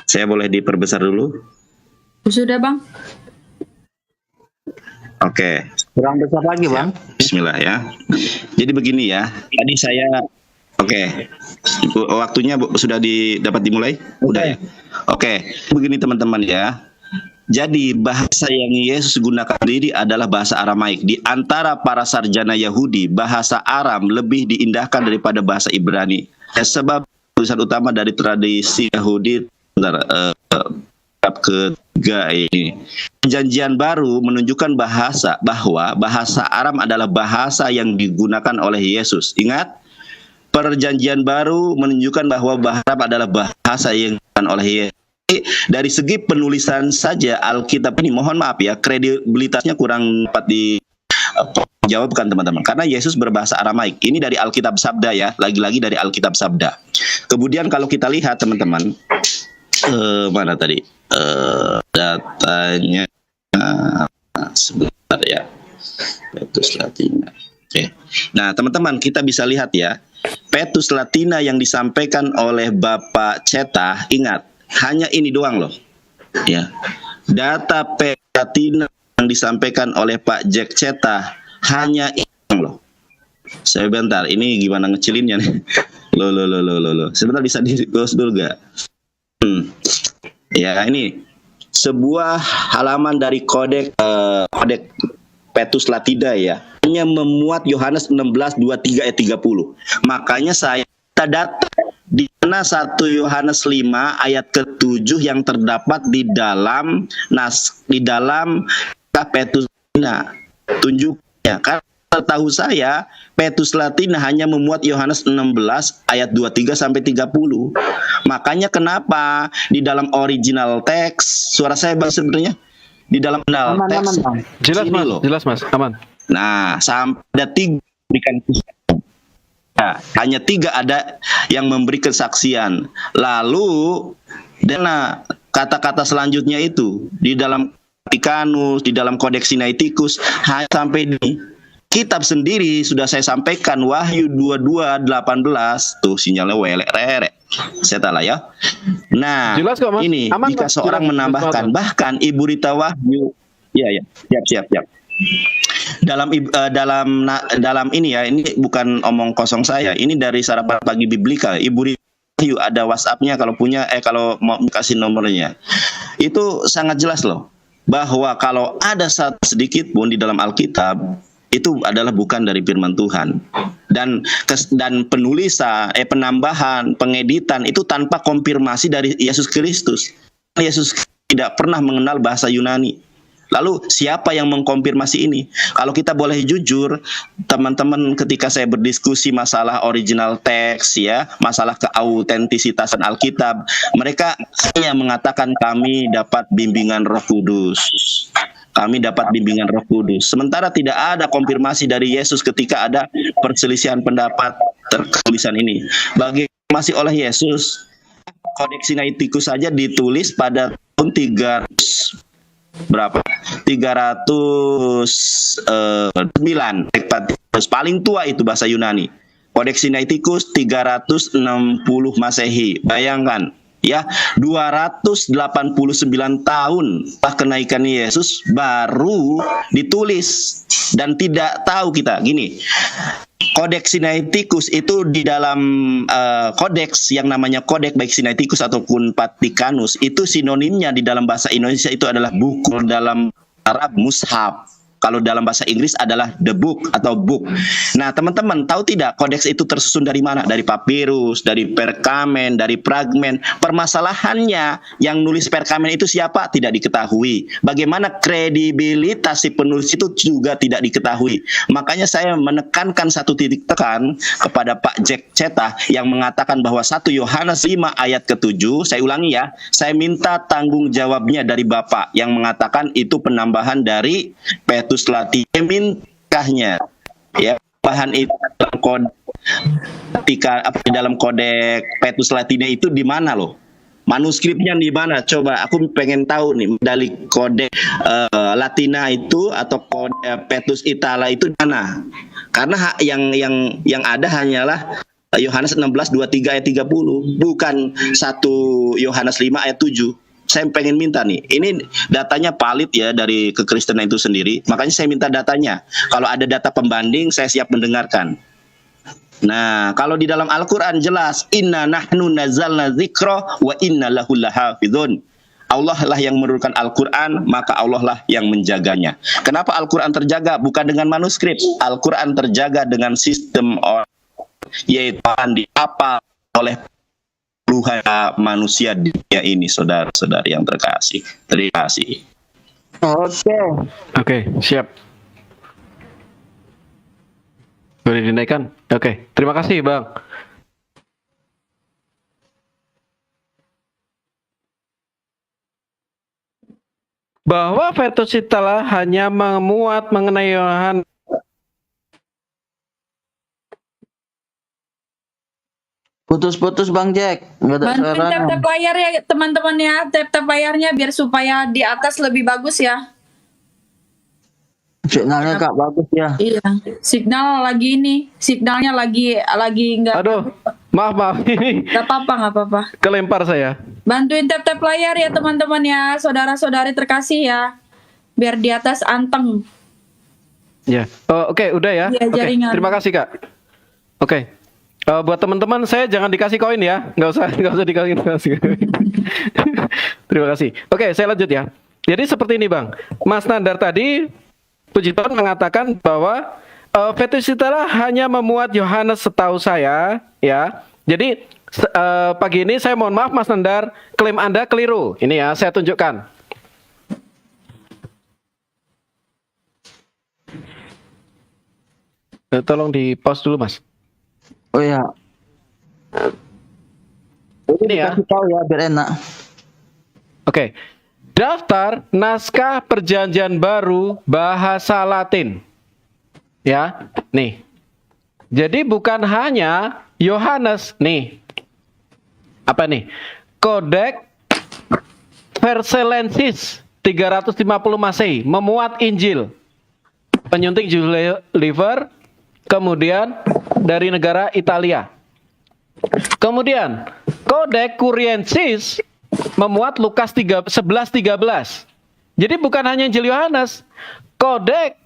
Saya boleh diperbesar dulu? Sudah bang. Oke. Kurang besar lagi, Bang. Bismillah ya. Jadi begini ya. Tadi saya oke. Waktunya sudah dapat dimulai? Udah ya. Oke. Begini teman-teman ya. Jadi bahasa yang Yesus gunakan sendiri adalah bahasa Aramaik. Di antara para sarjana Yahudi, bahasa Aram lebih diindahkan daripada bahasa Ibrani. Sebab tulisan utama dari tradisi Yahudi bab ketiga ini. Perjanjian Baru menunjukkan bahwa bahasa Aram adalah bahasa yang digunakan oleh Yesus. Ingat, Perjanjian Baru menunjukkan bahwa bahasa Arab adalah bahasa yang digunakan oleh Yesus. Dari segi penulisan saja Alkitab ini, mohon maaf ya, kredibilitasnya kurang dapat dijawabkan teman-teman, karena Yesus berbahasa Aramaik. Ini dari Alkitab Sabda ya, lagi-lagi dari Alkitab Sabda. Kemudian kalau kita lihat teman-teman, mana tadi datanya, sebentar ya, Petrus Latina. Oke. Nah teman-teman, kita bisa lihat ya, Petrus Latina yang disampaikan oleh Bapak Cetah, ingat, hanya ini doang loh ya. Data Petrus Latina yang disampaikan oleh Pak Jack Cetah hanya ini loh. Saya bentar, ini gimana ngecilinnya nih. Loh. Sebentar, bisa di-close dulu gak? Ya, ini sebuah halaman dari kodek Petrus Latina ya. Hanya memuat Yohanes 16:23 ayat 30. Makanya saya data di mana 1 Yohanes 5 ayat ke-7 yang terdapat di dalam Petrus Latina. Tunjuknya, karena tahu saya Petrus Latina hanya memuat Yohanes 16 ayat 23 sampai 30. Makanya kenapa di dalam original teks, suara saya Bang sebenarnya di dalam original teks Bang. Jelas mas, aman. Nah, sampai ada 3 berikan kesaksian. Nah, hanya 3 ada yang memberi kesaksian. Lalu, dan kata-kata selanjutnya itu di dalam Vatikanus, di dalam Kodeks Sinaiticus, hanya sampai di kitab sendiri sudah saya sampaikan Wahyu 22:18 tuh sinyalnya welek. Saya tahu ya. Nah, Jelas kok, Mas. ini Aman, jika Mas. seorang Jelas. menambahkan, bahkan Ibu Rita Wahyu, ya, siap. Dalam ini ya, ini bukan omong kosong saya, ini dari Sarapan Pagi Biblika. Ibu Rita Wahyu ada WhatsApp-nya kalau punya, kalau mau kasih nomornya. Itu sangat jelas loh, bahwa kalau ada satu sedikit pun di dalam Alkitab itu adalah bukan dari firman Tuhan, dan penulisan, penambahan, pengeditan itu tanpa konfirmasi dari Yesus Kristus. Yesus tidak pernah mengenal bahasa Yunani. Lalu siapa yang mengkonfirmasi ini? Kalau kita boleh jujur, teman-teman, ketika saya berdiskusi masalah original teks ya, masalah keautentisitasan Alkitab, mereka hanya mengatakan kami dapat bimbingan Roh Kudus. Kami dapat bimbingan Roh Kudus. Sementara tidak ada konfirmasi dari Yesus ketika ada perselisihan pendapat tertulisan ini. Bagi masih oleh Yesus, Kodeks Sinaiticus saja ditulis pada tahun 309 paling tua itu bahasa Yunani. Kodeks Sinaiticus 360 Masehi. Bayangkan ya, 289 tahun setelah kenaikan Yesus baru ditulis, dan tidak tahu kita gini. Kodeks Sinaiticus itu di dalam kodeks yang namanya kodeks baik Sinaiticus ataupun Vatikanus itu sinonimnya di dalam bahasa Indonesia itu adalah buku, dalam Arab mushaf. Kalau dalam bahasa Inggris adalah the book atau book. Nah, teman-teman tahu tidak kodeks itu tersusun dari mana? Dari papirus, dari perkamen, dari fragmen. Permasalahannya yang nulis perkamen itu siapa? Tidak diketahui. Bagaimana kredibilitas si penulis itu juga tidak diketahui. Makanya saya menekankan satu titik tekan kepada Pak Jack Cetah yang mengatakan bahwa 1 Yohanes 5 ayat ke-7, saya ulangi ya, saya minta tanggung jawabnya dari Bapak yang mengatakan itu penambahan dari Petrus Latina, mintahnya ya, bahan itu dalam kode dalam kodek Petrus Latina itu di mana loh? Manuskripnya di mana? Coba aku pengen tahu nih, dari kodek Latina itu atau kode Petrus Itala itu di mana? Karena yang ada hanyalah Yohanes 16:23 ayat 30, bukan 1 Yohanes 5 ayat 7. saya pengen minta nih, ini datanya valid ya dari kekristenan itu sendiri, makanya saya minta datanya. Kalau ada data pembanding, saya siap mendengarkan. Nah, kalau di dalam Al-Quran jelas, inna nahnu nazalna dzikra wa inna lahu lahafidhun. Allah lah yang menurunkan Al-Quran, maka Allah lah yang menjaganya. Kenapa Al-Quran terjaga? Bukan dengan manuskrip. Al-Quran terjaga dengan sistem yaitu apa oleh puluhan manusia di dunia ini, saudara-saudari yang terkasih. Terima kasih. Oke. Oke, siap. Boleh dinaikkan? Oke, terima kasih Bang. Bahwa Vertusitala hanya memuat mengenai Yohanes. Putus-putus Bang Jack. Nggak ada Bantuin suaranya. tap-tap layar ya teman-teman ya, tap-tap layarnya biar supaya di atas lebih bagus ya. Signalnya Kak bagus ya. Iya. Signalnya lagi nggak. Aduh, maaf ini Nggak apa-apa. kelempar saya. Bantuin tap-tap layar ya teman-teman ya, saudara-saudari terkasih ya, biar di atas anteng. Ya, oke, udah ya. Iya, Oke, jaringan. terima kasih Kak. Oke, buat teman-teman saya jangan dikasih koin ya, nggak usah dikasih. Terima kasih. Oke, saya lanjut ya. Jadi seperti ini Bang, Mas Nandar tadi, puji Tuhan mengatakan bahwa Vertusitala hanya memuat Yohanes setahu saya, ya. Jadi pagi ini saya mohon maaf Mas Nandar, klaim Anda keliru. Ini ya, saya tunjukkan. Tolong di pause dulu Mas. Oh ya. Ini ya. Kasih tahu ya biar enak. Oke. Daftar naskah Perjanjian Baru bahasa Latin. Ya, nih. Jadi bukan hanya Yohanes, nih. Apa nih? Codex Vercellensis 350 Masehi memuat Injil. Penyunting Juliver, kemudian dari negara Italia. Kemudian Codex Curiensis memuat Lukas 11:13. Jadi bukan hanya Injil Yohanes, Codex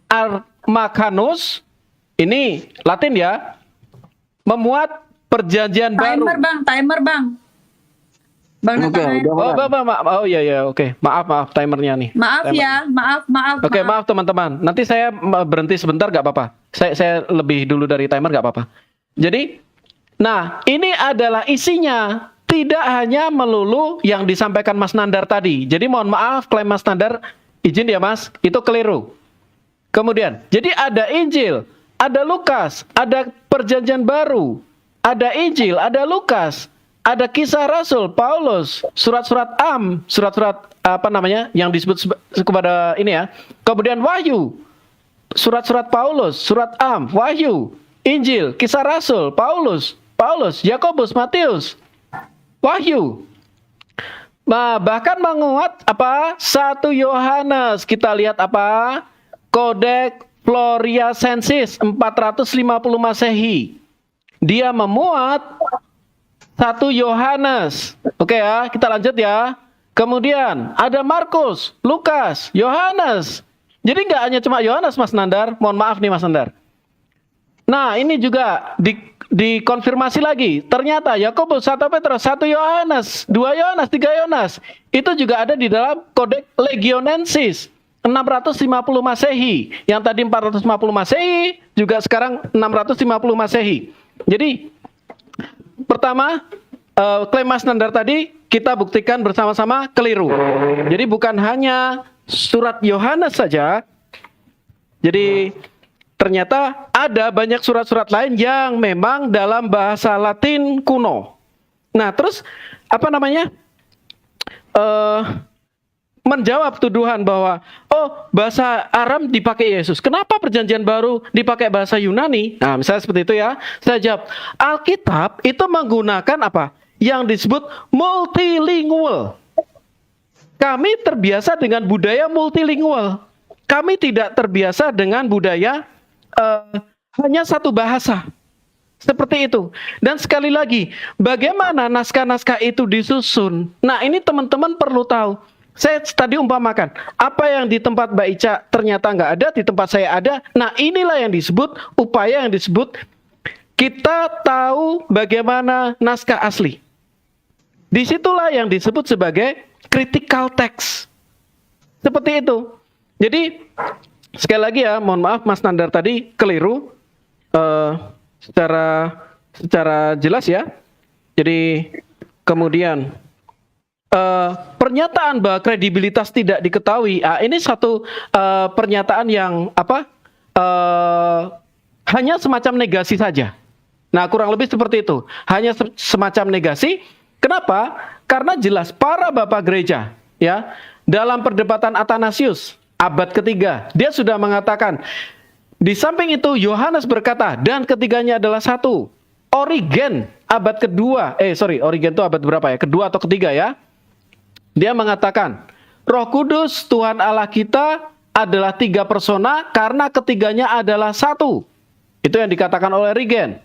Armacanus ini Latin ya, memuat Perjanjian Baru. Timer bang. Bang Oke, Nathanael. udah. Oh iya, oke. Maaf timernya nih. Maaf ya, maaf. Oke, maaf teman-teman. Nanti saya berhenti sebentar, nggak apa-apa. Saya lebih dulu dari timer, nggak apa-apa. Jadi, nah ini adalah isinya. Tidak hanya melulu yang disampaikan Mas Nandar tadi. Jadi mohon maaf, klaim Mas Nandar, izin ya Mas, itu keliru. Kemudian, jadi ada Injil, ada Lukas, ada Perjanjian Baru, ada Injil, ada Lukas, ada Kisah Rasul, Paulus, surat-surat surat-surat apa namanya yang disebut kepada ini ya. Kemudian Wahyu, surat-surat Paulus, surat Wahyu, Injil, Kisah Rasul, Paulus, Yakobus, Matius, Wahyu. Nah, bahkan menguat apa? 1 Yohanes. Kita lihat apa? Codex Floriacensis 450 Masehi. Dia memuat 1 Yohanes. Oke ya, kita lanjut ya. Kemudian ada Markus, Lukas, Yohanes. Jadi nggak hanya cuma Yohanes Mas Nandar. Mohon maaf nih Mas Nandar. Nah, ini juga dikonfirmasi lagi. Ternyata Yakobus, 1 Petrus, 1 Yohanes, 2 Yohanes, 3 Yohanes. Itu juga ada di dalam Codex Legionensis 650 Masehi. Yang tadi 450 Masehi, juga sekarang 650 Masehi. Jadi pertama, klaim Mas Nandar tadi kita buktikan bersama-sama keliru. Jadi bukan hanya surat Yohanes saja. Jadi ternyata ada banyak surat-surat lain yang memang dalam bahasa Latin kuno. Nah, terus apa namanya? Menjawab tuduhan bahwa bahasa Aram dipakai Yesus. Kenapa Perjanjian Baru dipakai bahasa Yunani? Nah, misalnya seperti itu ya. Saya jawab, Alkitab itu menggunakan apa? Yang disebut multilingual. Kami terbiasa dengan budaya multilingual. Kami tidak terbiasa dengan budaya hanya satu bahasa. Seperti itu. Dan sekali lagi, bagaimana naskah-naskah itu disusun? Nah, ini teman-teman perlu tahu. Saya tadi umpamakan, apa yang di tempat Mbak Ica ternyata nggak ada, di tempat saya ada. Nah, inilah yang disebut, upaya yang disebut, kita tahu bagaimana naskah asli. Disitulah yang disebut sebagai critical text. Seperti itu. Jadi, sekali lagi ya, mohon maaf Mas Nandar tadi keliru. Secara jelas ya. Jadi kemudian pernyataan bahwa kredibilitas tidak diketahui, ini satu pernyataan yang hanya semacam negasi saja. Nah, kurang lebih seperti itu, hanya semacam negasi. Kenapa? Karena jelas para bapak gereja ya dalam perdebatan Athanasius abad ketiga dia sudah mengatakan. Di samping itu Yohanes berkata, dan ketiganya adalah satu. Origen abad kedua, Origen itu abad berapa ya? Kedua atau ketiga ya? Dia mengatakan, Roh Kudus Tuhan Allah kita adalah 3 persona karena ketiganya adalah satu. Itu yang dikatakan oleh Origen.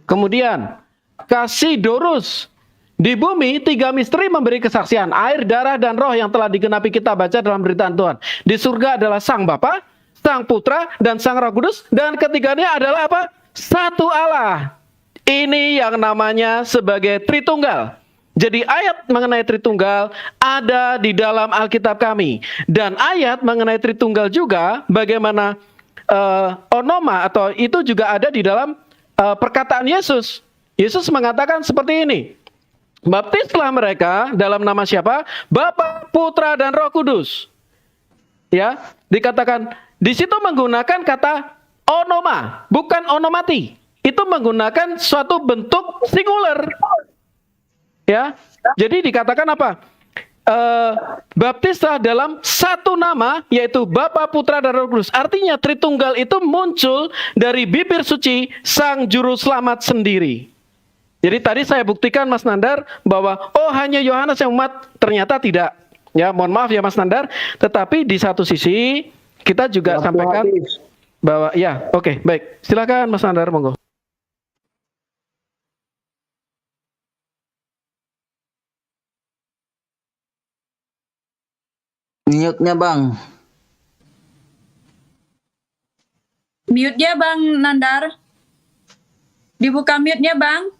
Kemudian Cassiodorus, di bumi 3 misteri memberi kesaksian, air, darah, dan roh yang telah digenapi kita baca dalam beritaan Tuhan. Di surga adalah Sang Bapa, Sang Putra, dan Sang Roh Kudus, dan ketiganya adalah apa? Satu Allah. Ini yang namanya sebagai Tritunggal. Jadi ayat mengenai Tritunggal ada di dalam Alkitab kami. Dan ayat mengenai Tritunggal juga bagaimana onoma atau itu juga ada di dalam perkataan Yesus. Yesus mengatakan seperti ini. Baptislah mereka dalam nama siapa? Bapa, Putra, dan Roh Kudus. Ya, dikatakan di situ menggunakan kata onoma, bukan onomati. Itu menggunakan suatu bentuk singular. Ya, jadi dikatakan apa? Baptislah dalam satu nama, yaitu Bapa, Putra, dan Roh Kudus. Artinya Tritunggal itu muncul dari bibir suci Sang Juru Selamat sendiri. Jadi tadi saya buktikan Mas Nandar bahwa hanya Yohanes yang umat, ternyata tidak. Ya, mohon maaf ya Mas Nandar, tetapi di satu sisi kita juga sampaikan bahwa ya, oke, baik. Silakan Mas Nandar, monggo. Mute-nya Bang. Mute-nya Bang Nandar. Dibuka mute-nya Bang.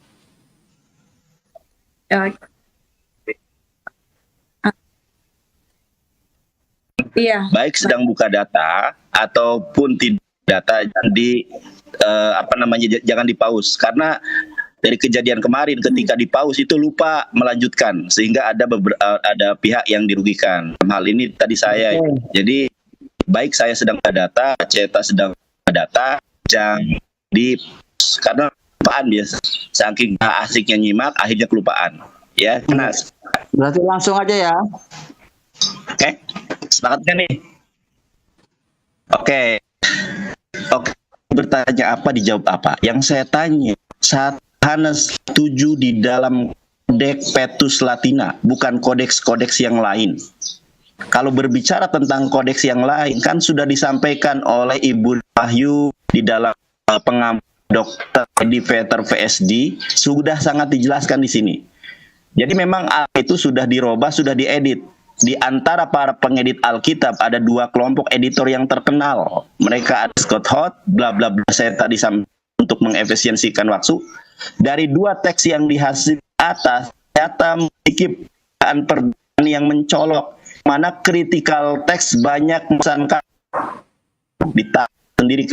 Iya. Baik sedang buka data ataupun tidak data jangan di pause, karena dari kejadian kemarin ketika di pause itu lupa melanjutkan sehingga ada pihak yang dirugikan. Hal ini tadi saya. Jadi baik saya sedang buka data, Ceta sedang buka data, jangan di karena kelupaan biasa. Saking asiknya nyimak akhirnya kelupaan. Ya, Nas. Berarti langsung aja ya. Oke. Sepakat kan nih? Oke. Bertanya apa, dijawab apa? Yang saya tanya, Yohanes 7 di dalam Codex Petrus Latina, bukan kodeks-kodeks yang lain. Kalau berbicara tentang kodeks yang lain, kan sudah disampaikan oleh Ibu Wahyu di dalam pengampu Dr. Edi Veter VSD, sudah sangat dijelaskan di sini. Jadi memang itu sudah dirubah, sudah diedit. Di antara para pengedit Alkitab ada 2 kelompok editor yang terkenal. Mereka ada Scott Hott, bla bla bla. Saya tadi untuk mengefisiensikan waktu. Dari 2 teks yang dihasil atas, ternyata memiliki perbedaan yang mencolok. Mana critical text banyak memesankan sendiri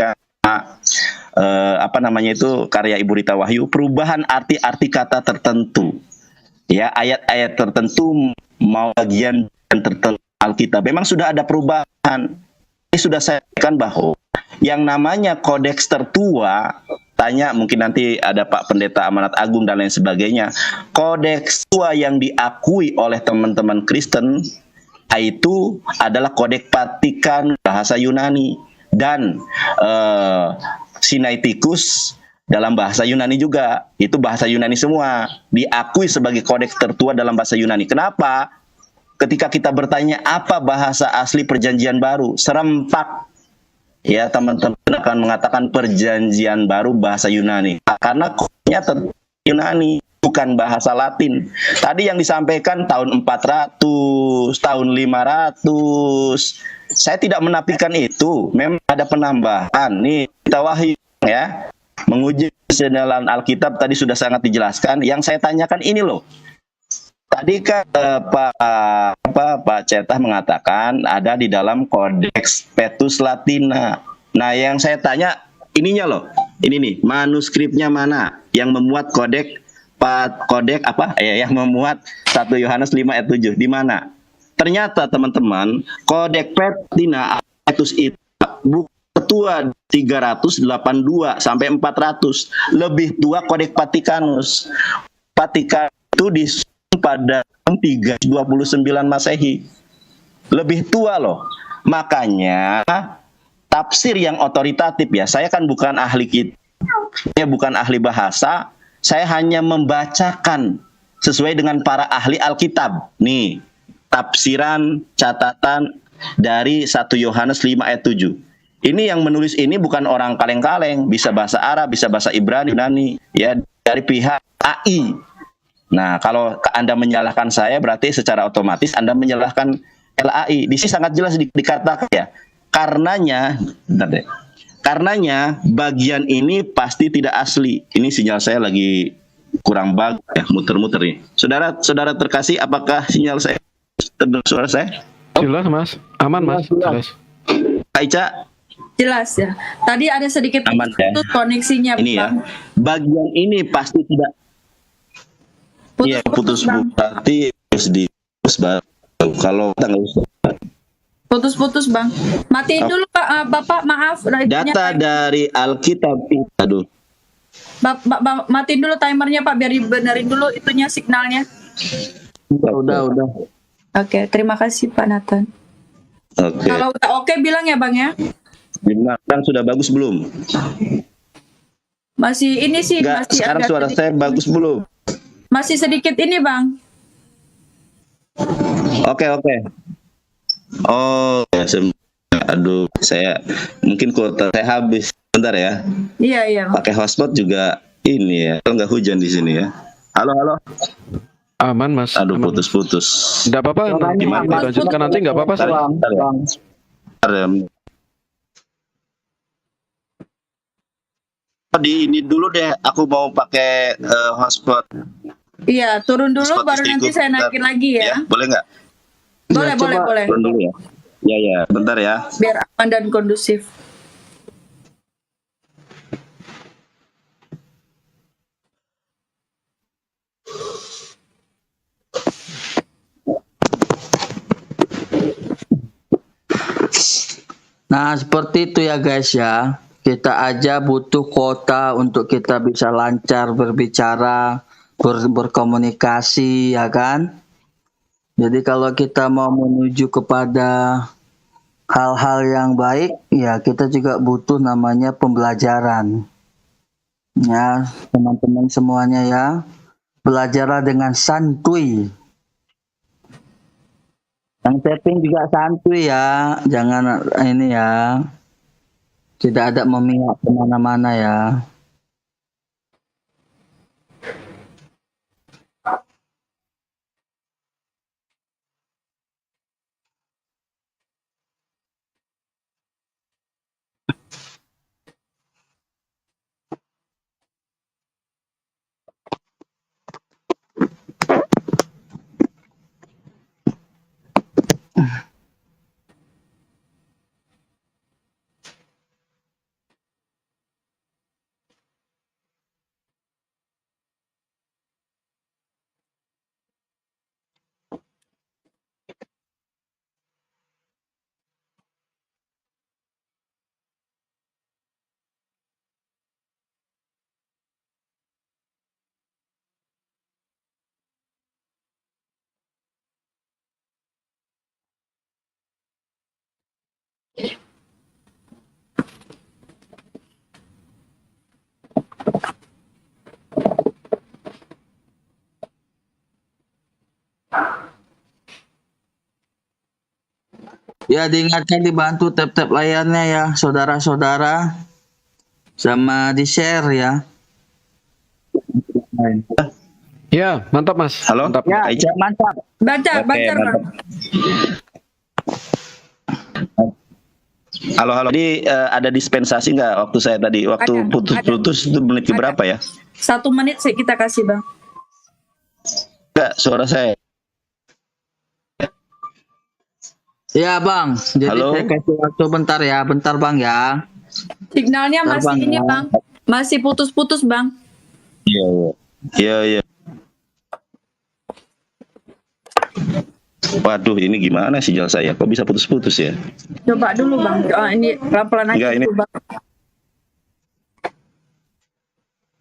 karya Ibu Rita Wahyu, perubahan arti-arti kata tertentu. Ya, ayat-ayat tertentu mau bagian tertentu Alkitab. Memang sudah ada perubahan. Ini sudah saya katakan bahwa yang namanya kodeks tertua, tanya mungkin nanti ada Pak Pendeta Amanat Agung dan lain sebagainya. Kodeks tua yang diakui oleh teman-teman Kristen itu adalah kodeks Vatikan bahasa Yunani dan Sinaiticus dalam bahasa Yunani juga. Itu bahasa Yunani semua. Diakui sebagai kodeks tertua dalam bahasa Yunani. Kenapa? Ketika kita bertanya apa bahasa asli perjanjian baru, serempak. ya teman-teman akan mengatakan perjanjian baru bahasa Yunani. Karena kodenya tetap Yunani, bukan bahasa Latin. Tadi yang disampaikan tahun 400, tahun 500. Saya tidak menafikan itu. Memang ada penambahan. Nih, kita wahyu ya. Menguji dalam Alkitab tadi sudah sangat dijelaskan. Yang saya tanyakan ini loh. Tadi kan Pak Cetah mengatakan ada di dalam Codex Petrus Latina. Nah, yang saya tanya ininya loh. Ini nih, manuskripnya mana yang memuat yang memuat 1 Yohanes 5 ayat 7 di mana? Ternyata teman-teman, Codex Petrus Latina Petrus itu buku tua 382 sampai 400, lebih tua Codex Vatikanus. Vatikan itu disusun pada 329 Masehi. Lebih tua loh. Makanya tafsir yang otoritatif ya. Saya kan bukan ahli kitab, bukan ahli bahasa. Saya hanya membacakan sesuai dengan para ahli Alkitab. Nih, tafsiran catatan dari 1 Yohanes 5 ayat 7. Ini yang menulis ini bukan orang kaleng-kaleng, bisa bahasa Arab, bisa bahasa Ibrani, Yunani, ya, dari pihak AI. Nah, kalau Anda menyalahkan saya, berarti secara otomatis Anda menyalahkan LAI. Di sini sangat jelas dikatakan ya, karenanya bagian ini pasti tidak asli. Ini sinyal saya lagi kurang bagus ya, muter-muter nih. Saudara terkasih, apakah sinyal saya terdengar suara saya? Jelas Mas, aman Mas, jelas. Aica, Jelas ya. Tadi ada sedikit aman ya. putus koneksinya, Ini ya, Bang. bagian ini pasti tidak. Iya, putus Bang. berarti harus kalau kita nggak usah. Putus-putus, Bang. Matiin dulu, Pak. Bapak, maaf. Data dari Alkitab, aduh. Matiin dulu timernya, Pak, biar dibenerin dulu itunya signalnya. Udah. Oke, terima kasih Pak Nathan. Oke. Kalau udah oke bilang ya Bang ya. Sekarang sudah bagus belum? Masih ini sih Enggak, masih sekarang agak suara sedikit, saya bagus belum? masih sedikit ini Bang. Oke. Oh, ya, aduh, saya mungkin kuota saya habis. Bentar ya. Iya. Pakai hotspot juga ini ya. Kalau nggak hujan di sini ya. Halo. Aman Mas. Aduh, aman. putus-putus. Nggak apa-apa, Gimana? dilanjutkan nanti nggak apa-apa. Bentar ya. Bentar ya. Ini dulu deh, aku mau pakai hotspot. Iya, turun dulu Hotspot baru nanti istriku. saya naikin lagi ya. Ya, boleh nggak? Boleh. Turun dulu ya. Ya, bentar ya. Biar aman dan kondusif. Nah, seperti itu ya guys ya. Kita aja butuh kuota untuk kita bisa lancar berbicara, berkomunikasi ya kan. Jadi kalau kita mau menuju kepada hal-hal yang baik, ya kita juga butuh namanya pembelajaran. Ya, teman-teman semuanya ya. Belajarlah dengan santuy. Yang tapping juga santuy ya, jangan ini ya. Tidak ada memihak kemana-mana ya. Ya diingatkan dibantu tap-tap layarnya ya saudara-saudara, sama di-share ya. Ya, mantap Mas. Halo, Mantap. Ya, Aicha. mantap. Baca, Oke, baca bang. mantap. Halo, halo. Jadi ada dispensasi nggak waktu saya tadi? Waktu Ada, putus-putus itu menit ke Ada. berapa ya? 1 menit sih kita kasih bang. Enggak, suara saya. Ya bang, jadi Halo? saya kasih waktu bentar ya, bentar bang ya. Signalnya Bentar, masih Bang, ini ya. bang, masih putus-putus bang. Iya, iya. Iya, iya. Waduh, ini gimana sinyal saya? Kok bisa putus-putus ya? Coba dulu bang. Oh, ini pelan-pelan aja Enggak, ini- dulu, bang.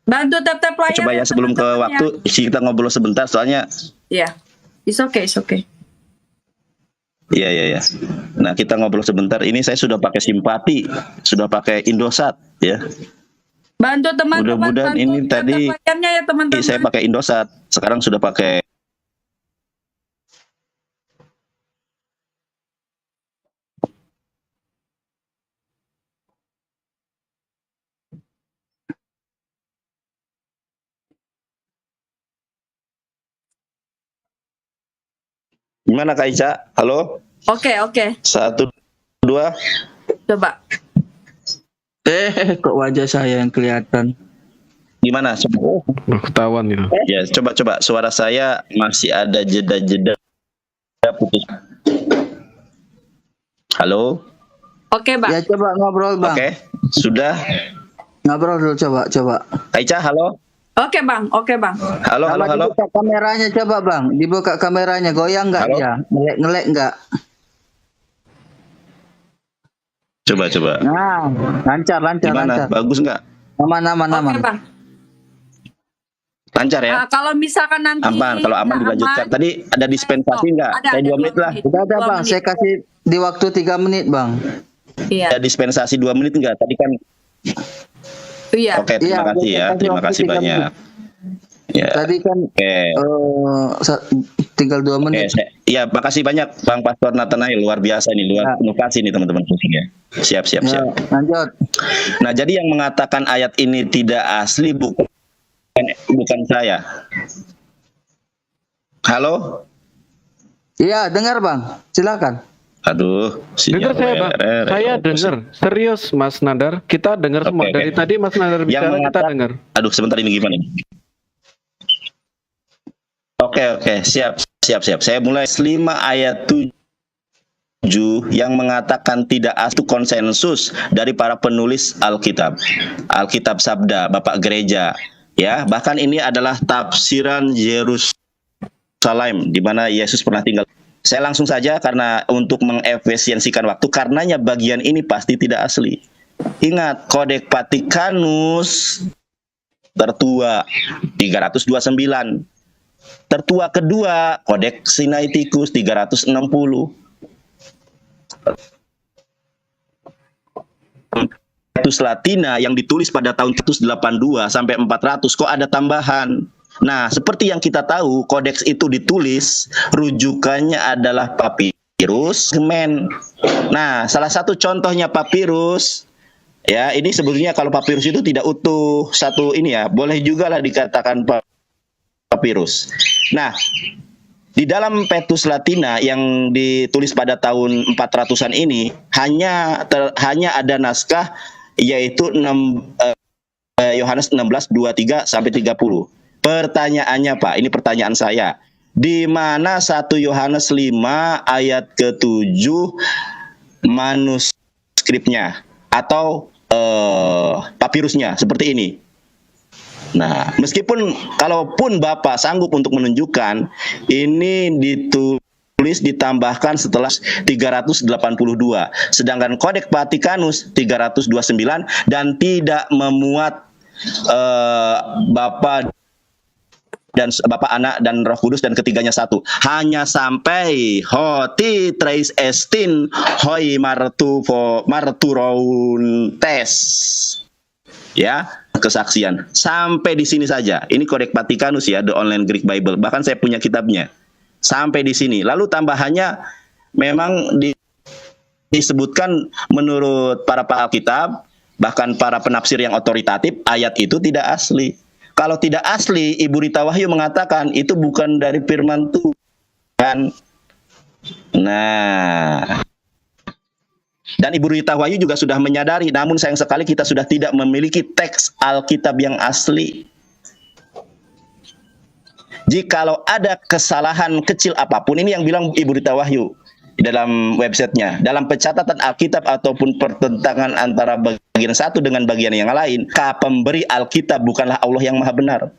Bantu tap-tap layar. Coba ya sebelum ke teman-teman, waktu kita ngobrol sebentar soalnya Ya. It's okay, it's okay. iya, iya, iya. Nah, kita ngobrol sebentar. Ini saya sudah pakai Simpati, sudah pakai Indosat ya. Bantu teman-teman. Mudah-mudahan bantu ini tap-tap tadi layarnya ya teman-teman. saya pakai Indosat, sekarang sudah pakai. Gimana Kak Ica? Halo? Oke, oke. 1, 2. Coba. Kok wajah saya yang kelihatan? Gimana? Oh, ketahuan itu. Ya, coba suara saya masih ada jeda-jeda putus. Halo? Oke, bang. Ya coba ngobrol bang. Oke. Sudah. Ngobrol dulu coba. Kak Ica, halo? Oke, bang. Oke, bang. Halo, halo, Coba halo. dibuka kameranya coba bang, dibuka kameranya, goyang nggak Halo? dia? Ngelek nggak? Coba. Nah, lancar. Gimana? Bagus nggak? Aman. Oke, bang. Lancar ya? Kalau misalkan nanti Aman, kalau aman dilanjutkan. Tadi ada dispensasi nggak? Ada, Saya 2 ada menit lah. Udah ada 2 bang, menit. saya kasih di waktu 3 menit bang. Iya. Ada dispensasi 2 menit nggak? Tadi kan. Iya. Oke, terima Iya, kasih ya. saya kasih Terima waktu kasih 3 banyak. menit. Ya. Tadi kan Oke. tinggal 2 Oke, menit. ya makasih banyak Bang Pastor Nathanael, luar biasa ini, luar Ya. inovasi nih teman-teman ya. Siap. Ya, lanjut. Nah, jadi yang mengatakan ayat ini tidak asli bukan saya. Halo? Iya, dengar bang, silakan. Aduh, Dengar saya Bang. Saya dengar. Serius Mas Nandar. Kita dengar semua. Oke. Dari tadi Mas Nandar Yang bicara kita mengatakan- dengar. Aduh, sebentar ini gimana? Oke, siap. Saya mulai 5 ayat 7 yang mengatakan tidak asli konsensus dari para penulis Alkitab Sabda Bapak Gereja ya, bahkan ini adalah tafsiran Yerusalem di mana Yesus pernah tinggal. Saya langsung saja karena untuk mengefisiensikan waktu, karenanya bagian ini pasti tidak asli. Ingat, Kodeks Vatikanus tertua 329. Tertua kedua, Kodeks Sinaiticus 360. Petrus Latina yang ditulis pada tahun 182 sampai 400, kok ada tambahan. Nah, seperti yang kita tahu, kodeks itu ditulis, rujukannya adalah papirus, semen. Nah, salah satu contohnya papirus, ya, ini sebetulnya kalau papirus itu tidak utuh satu ini ya, boleh juga lah dikatakan papirus. Nah, di dalam Petrus Latina yang ditulis pada tahun 400-an ini hanya ada naskah yaitu Yohanes 16:23 sampai 30. Pertanyaannya Pak, ini pertanyaan saya. Di mana 1 Yohanes 5 ayat ke-7 manuskripnya atau papirusnya seperti ini? Nah, kalaupun Bapak sanggup untuk menunjukkan, ini ditulis ditambahkan setelah 382, sedangkan Kodeks Vatikanus 329 dan tidak memuat Bapa, Anak dan Roh Kudus dan ketiganya satu. Hanya sampai hoti treis estin hoi marturauntes. Ya, kesaksian. Sampai di sini saja. Ini Kodeks Vatikanus ya, The Online Greek Bible. Bahkan saya punya kitabnya. Sampai di sini. Lalu tambahannya memang disebutkan menurut para Alkitab, bahkan para penafsir yang otoritatif, ayat itu tidak asli. Kalau tidak asli, Ibu Rita Wahyu mengatakan itu bukan dari firman Tuhan. Nah, dan Ibu Rita Wahyu juga sudah menyadari, namun sayang sekali kita sudah tidak memiliki teks Alkitab yang asli. Jikalau ada kesalahan kecil apapun, ini yang bilang Ibu Rita Wahyu di dalam websitenya, dalam pencatatan Alkitab ataupun pertentangan antara bagian satu dengan bagian yang lain, pemberi Alkitab bukanlah Allah yang maha benar.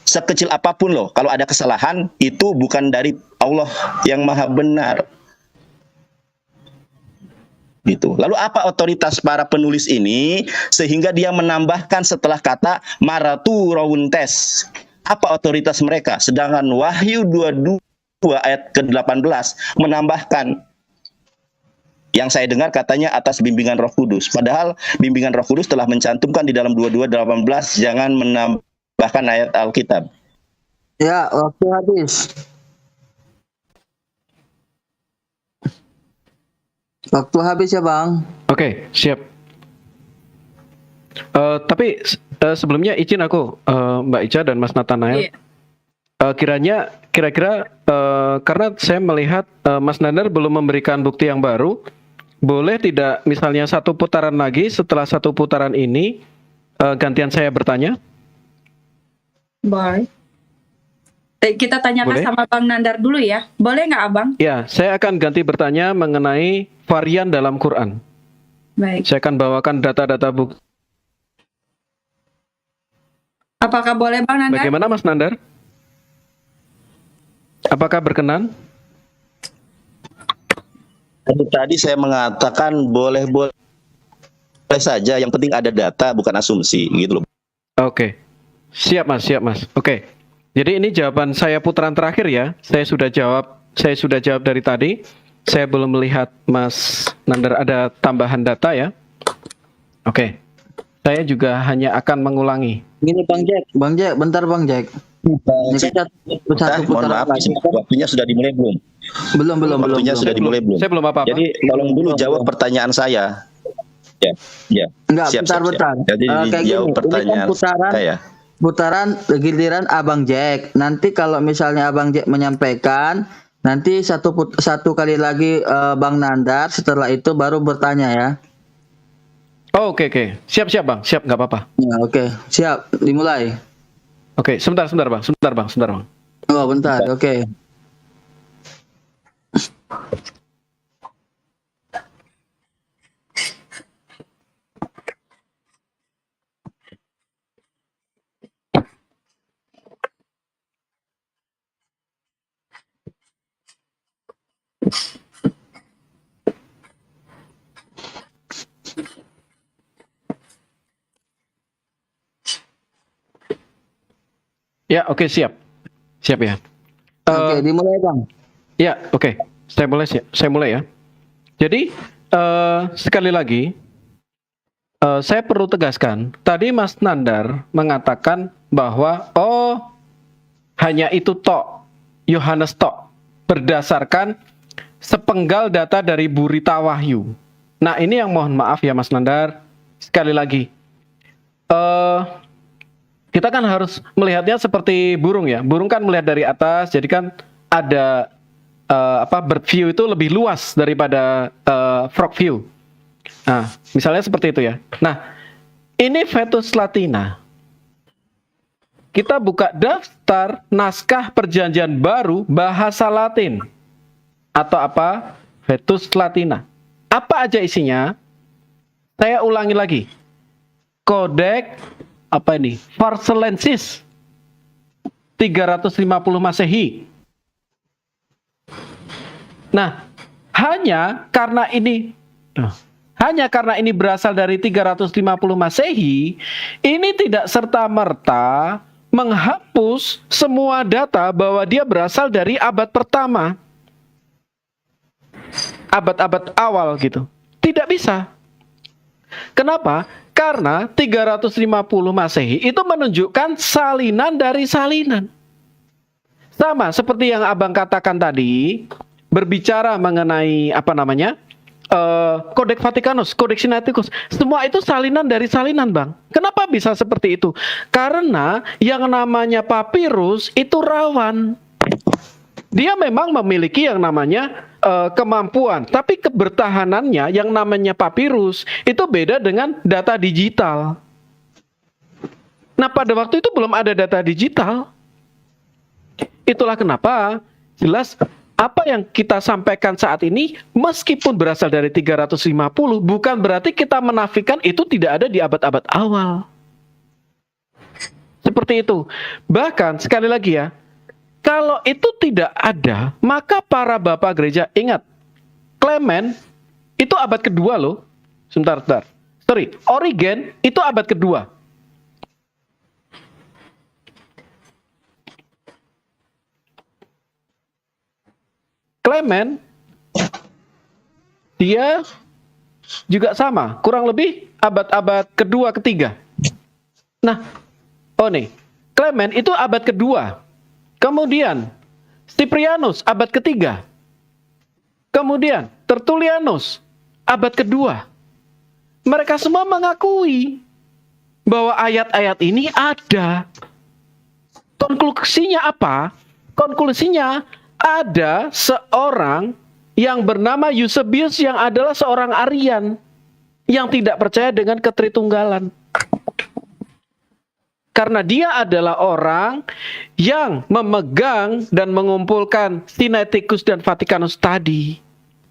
Sekecil apapun loh, kalau ada kesalahan, itu bukan dari Allah yang maha benar. Gitu. Lalu apa otoritas para penulis ini sehingga dia menambahkan setelah kata maratu rawuntes? Apa otoritas mereka? Sedangkan Wahyu 22 ayat ke-18 menambahkan, yang saya dengar katanya atas bimbingan Roh Kudus. Padahal bimbingan Roh Kudus telah mencantumkan di dalam 22:18 jangan menambahkan ayat Alkitab. Ya, waktu habis. Waktu habis ya, Bang. Oke, siap. Tapi sebelumnya izin aku, Mbak Ica dan Mas Nathanael. Iya. Kira-kira karena saya melihat Mas Nandar belum memberikan bukti yang baru, boleh tidak misalnya satu putaran lagi, setelah satu putaran ini gantian saya bertanya? Boleh. Kita tanyakan Boleh? sama Bang Nandar dulu ya. Boleh nggak Abang? Ya, saya akan ganti bertanya mengenai varian dalam Quran. Baik. Saya akan bawakan data-data bukti. Apakah boleh Bang Nandar? Bagaimana Mas Nandar? Apakah berkenan? Tadi saya mengatakan boleh saja, yang penting ada data bukan asumsi gitu loh. Oke. Siap Mas. Oke. Jadi ini jawaban saya putaran terakhir ya. Saya sudah jawab dari tadi. Saya belum melihat Mas Nandar ada tambahan data ya. Oke. Saya juga hanya akan mengulangi. Gini Bang Jack, bentar Bang Jack. Ini kan satu Mohon putaran maaf, lagi. waktunya sudah dimulai belum? Belum. Waktunya sudah dimulai belum? Saya belum apa-apa. Jadi tolong dulu jawab pertanyaan saya. Ya. Enggak, Siap. bentar. Jadi Kayak dijawab gini, pertanyaan ini kan saya. putaran giliran Abang Jack. Nanti kalau misalnya Abang Jack menyampaikan, nanti satu kali lagi Bang Nandar, setelah itu baru bertanya ya. Oh, oke. Siap Bang. Siap, nggak apa-apa. Ya, oke. Siap, dimulai. Oke, sebentar Bang. Oh, bentar. Oke. Ya, oke, siap. Siap ya. Oke, dimulai Bang. Ya, oke. Saya mulai ya. Jadi sekali lagi saya perlu tegaskan. Tadi Mas Nandar mengatakan bahwa hanya itu tok, Yohanes tok, berdasarkan sepenggal data dari Bu Rita Wahyu. Nah, ini yang mohon maaf ya Mas Nandar. Sekali lagi, kita kan harus melihatnya seperti burung ya. Burung kan melihat dari atas, jadi kan ada bird view itu lebih luas daripada frog view. Nah, misalnya seperti itu ya. Nah, ini Vetus Latina. Kita buka daftar naskah perjanjian baru bahasa Latin. Atau apa? Vetus Latina. Apa aja isinya? Saya ulangi lagi. Kodek apa ini? Varselensis 350 Masehi. Nah, hanya karena ini berasal dari 350 Masehi, ini tidak serta-merta menghapus semua data bahwa dia berasal dari abad pertama. Abad-abad awal gitu. Tidak bisa. Kenapa? Karena 350 Masehi itu menunjukkan salinan dari salinan. Sama seperti yang Abang katakan tadi, berbicara mengenai Codex Vaticanus, Codex Sinaiticus, semua itu salinan dari salinan, Bang. Kenapa bisa seperti itu? Karena yang namanya papirus itu rawan. Dia memang memiliki yang namanya kemampuan, tapi kebertahanannya yang namanya papirus itu beda dengan data digital. Nah, pada waktu itu belum ada data digital. Itulah kenapa jelas apa yang kita sampaikan saat ini meskipun berasal dari 350 bukan berarti kita menafikan itu tidak ada di abad-abad awal. Seperti itu. Bahkan sekali lagi ya, kalau itu tidak ada, maka para bapak gereja ingat, Clement itu abad kedua loh. Sebentar. Sorry, Origen itu abad kedua. Clement dia juga sama, kurang lebih abad-abad kedua ketiga. Nah, Clement itu abad kedua. Kemudian Cyprianus abad ketiga. Kemudian Tertullianus abad kedua. Mereka semua mengakui bahwa ayat-ayat ini ada. Konklusinya apa? Konklusinya ada seorang yang bernama Eusebius yang adalah seorang Arian yang tidak percaya dengan ketritunggalan. Karena dia adalah orang yang memegang dan mengumpulkan Sinaiticus dan Vaticanus tadi.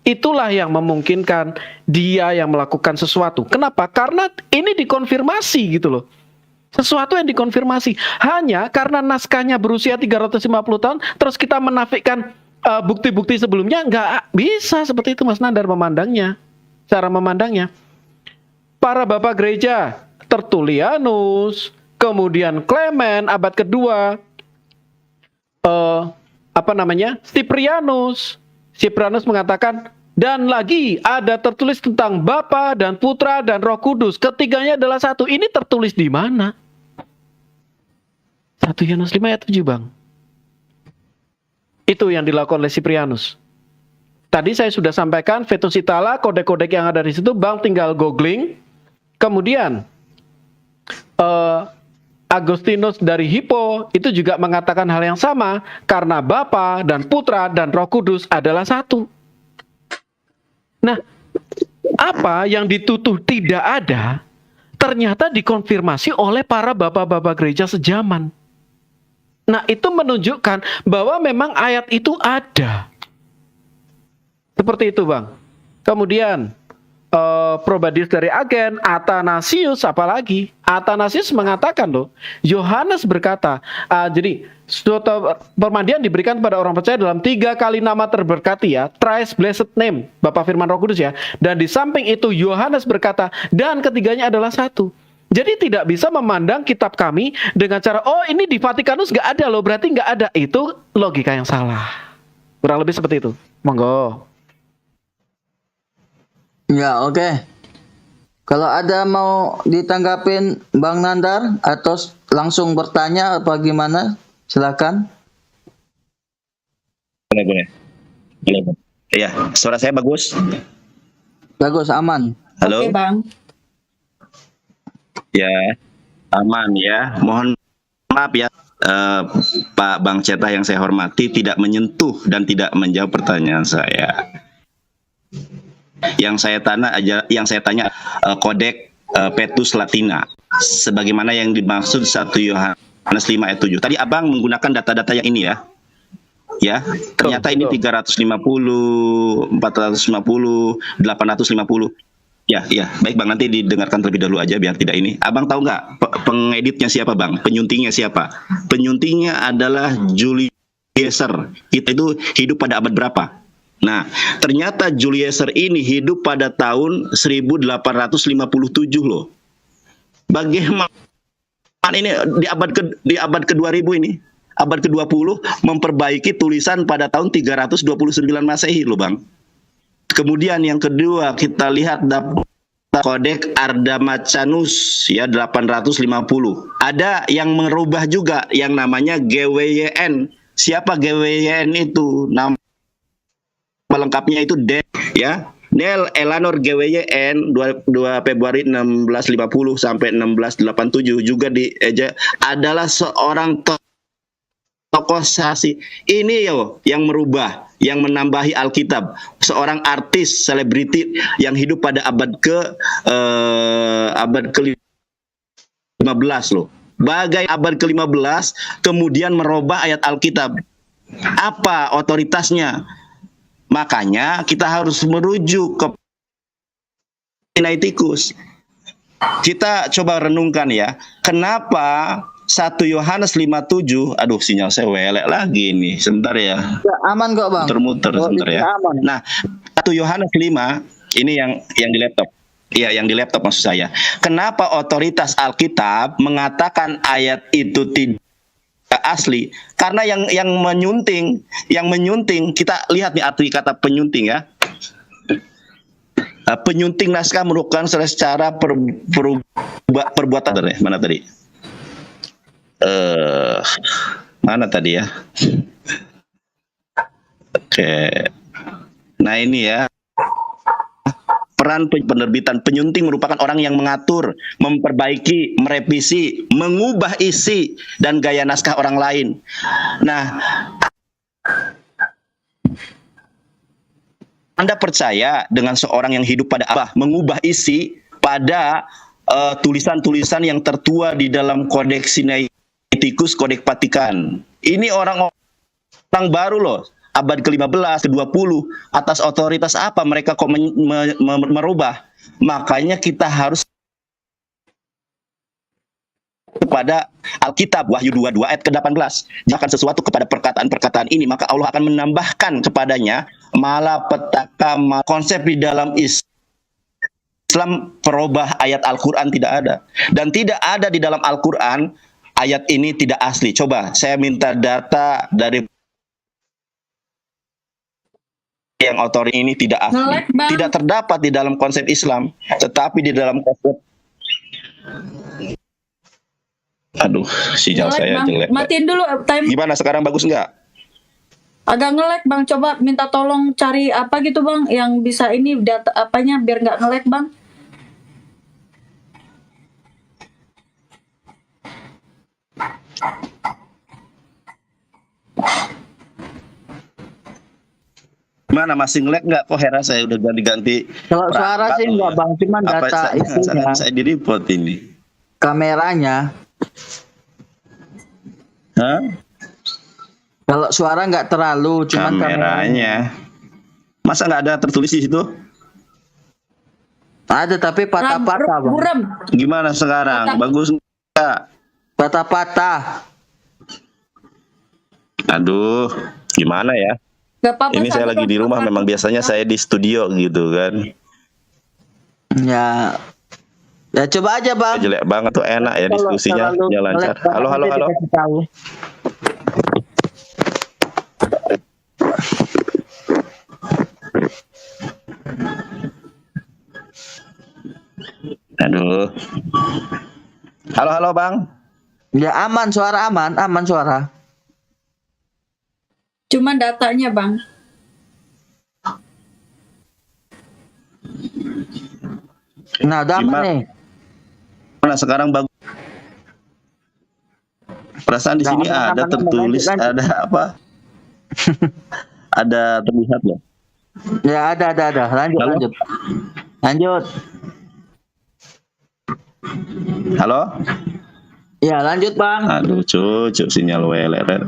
Itulah yang memungkinkan dia yang melakukan sesuatu. Kenapa? Karena ini dikonfirmasi gitu loh. Sesuatu yang dikonfirmasi. Hanya karena naskahnya berusia 350 tahun, terus kita menafikan bukti-bukti sebelumnya, nggak bisa seperti itu Mas Nandar memandangnya. Cara memandangnya. Para bapak gereja, Tertullianus, kemudian Clement abad kedua, Cyprianus mengatakan, dan lagi ada tertulis tentang Bapa dan Putra dan Roh Kudus. Ketiganya adalah satu. Ini tertulis di mana? 1 Yohanes 5 ayat 7, Bang. Itu yang dilakukan oleh Cyprianus. Tadi saya sudah sampaikan Vetus Itala, kodek-kodek yang ada di situ, Bang tinggal googling. Kemudian Agustinus dari Hippo itu juga mengatakan hal yang sama, karena Bapa dan Putra dan Roh Kudus adalah satu. Nah, apa yang dituduh tidak ada, ternyata dikonfirmasi oleh para bapak-bapak gereja sejaman. Nah, itu menunjukkan bahwa memang ayat itu ada. Seperti itu, Bang. Kemudian Probadius dari Agen, Athanasius apalagi. Athanasius mengatakan loh, Yohanes berkata, jadi suatu permandian diberikan kepada orang percaya dalam 3 kali nama terberkati ya, thrice blessed name, Bapa Firman Roh Kudus ya. Dan di samping itu Yohanes berkata, dan ketiganya adalah satu. Jadi tidak bisa memandang kitab kami dengan cara, oh ini di Vatikanus nggak ada loh, berarti nggak ada. Itu logika yang salah. Kurang lebih seperti itu. Monggo. Ya, oke. Kalau ada mau ditanggapin Bang Nandar atau langsung bertanya apa gimana, silakan. Boleh. Iya, suara saya bagus. Bagus, aman. Halo. Oke, Bang. Ya, aman ya. Mohon maaf ya, Pak Bang Cetah yang saya hormati tidak menyentuh dan tidak menjawab pertanyaan saya. Yang saya tanya kodek Petrus Latina, sebagaimana yang dimaksud 1 Yohanes 5 ayat 7. Tadi Abang menggunakan data-data yang ini ya. Ya, ternyata ini 350, 450, 850. Ya, baik Bang, nanti didengarkan terlebih dahulu aja biar tidak ini. Abang tahu nggak pengeditnya siapa Bang? Penyuntingnya siapa? Penyuntingnya adalah Julius Caesar. Kita itu hidup pada abad berapa? Nah, ternyata Julius Caesar ini hidup pada tahun 1857 loh. Bagaimana ini di abad ke-2000 ini? Abad ke-20 memperbaiki tulisan pada tahun 329 Masehi loh Bang. Kemudian yang kedua kita lihat kodek Ardamachanus ya 850. Ada yang merubah juga yang namanya GWYN. Siapa GWYN itu? Nama lengkapnya itu ya. Nel Elanor GWYN 2 Februari 1650 sampai 1687 juga adalah seorang tokoh sasi. Ini yang merubah, yang menambahi Alkitab. Seorang artis, selebriti yang hidup pada abad ke-15 loh. Bagai abad ke-15 kemudian merubah ayat Alkitab. Apa otoritasnya? Makanya kita harus merujuk ke Sinaiticus. Kita coba renungkan ya, kenapa 1 Yohanes 5:7, aduh sinyal saya welek lagi nih, sebentar ya. Ya, aman kok bang. Muter-muter sebentar ya. Aman. Nah, 1 Yohanes 5 ini yang di laptop. Iya, yang di laptop maksud saya. Kenapa otoritas Alkitab mengatakan ayat itu tidak asli? Karena yang menyunting, kita lihat nih arti kata penyunting ya. Penyunting naskah merupakan secara perbuatan. Mana tadi? Mana tadi ya? Oke. Nah ini ya. Peran penerbitan. Penyunting merupakan orang yang mengatur, memperbaiki, merevisi, mengubah isi dan gaya naskah orang lain. Nah, Anda percaya dengan seorang yang hidup pada apa? Mengubah isi pada tulisan-tulisan yang tertua di dalam Kodeks Sinaiticus, Kodeks Vatikan. Ini orang baru loh. Abad ke-15, ke-20, atas otoritas apa mereka kok merubah? Makanya kita harus kepada Alkitab, Wahyu 22 ayat ke-18. Jika sesuatu kepada perkataan-perkataan ini, maka Allah akan menambahkan kepadanya malapetaka. Konsep di dalam Islam perubah ayat Al-Quran tidak ada. Dan tidak ada di dalam Al-Quran ayat ini tidak asli. Coba saya minta data dari yang otor ini tidak asli, tidak terdapat di dalam konsep Islam, tetapi di dalam konsep. Aduh, sinyal saya jelek. Matiin dulu time. Gimana sekarang, bagus nggak? Agak nge-lag bang, coba minta tolong cari apa gitu bang, yang bisa ini data apanya biar nggak nge-lag bang. Mana masih nge-lag nggak? Kok heran saya udah ganti-ganti. Kalau suara sih enggak bang, cuman data itunya, saya di report ini. kameranya. Hah? Kalau suara nggak terlalu, cuman Kameranya. Masa nggak ada tertulis di situ? ada tapi patah-patah bang. Buram. Gimana sekarang? Bagus nggak? Patah-patah. Aduh, gimana ya? Gak apa-apa. Ini saya lagi di rumah, memang biasanya saya di studio gitu kan. Ya, ya coba aja bang. Jelek banget tuh, enak ya diskusinya, lancar. Halo. Dikasih tahu. Aduh. Halo bang. Ya aman suara, aman suara. Cuma datanya bang. Nah, udah aman nih. Nah sekarang bagus. Perasaan di sini ada tertulis, ada apa? Ada terlihat loh. Ya ada. Lanjut. Halo? Ya lanjut bang. Aduh, cucu sinyal WLR.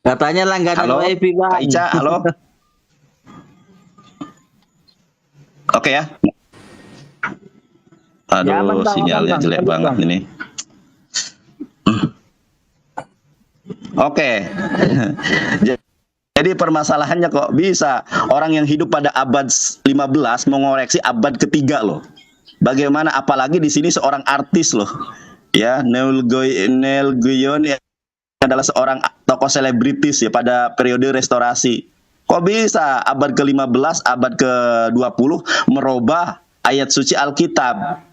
Katanya langganan Halo? wifi bang. Kak Ica, halo? Oke ya. Aduh, Ya, aman, Bang, sinyalnya aman, jelek Bang. banget ini. Oke. Jadi permasalahannya kok bisa orang yang hidup pada abad 15 mengoreksi abad ketiga loh. Bagaimana, apalagi di sini seorang artis loh. Ya, Neil Guyon ya, adalah seorang tokoh selebritis ya pada periode restorasi. Kok bisa abad ke-15, abad ke-20 merubah ayat suci Alkitab?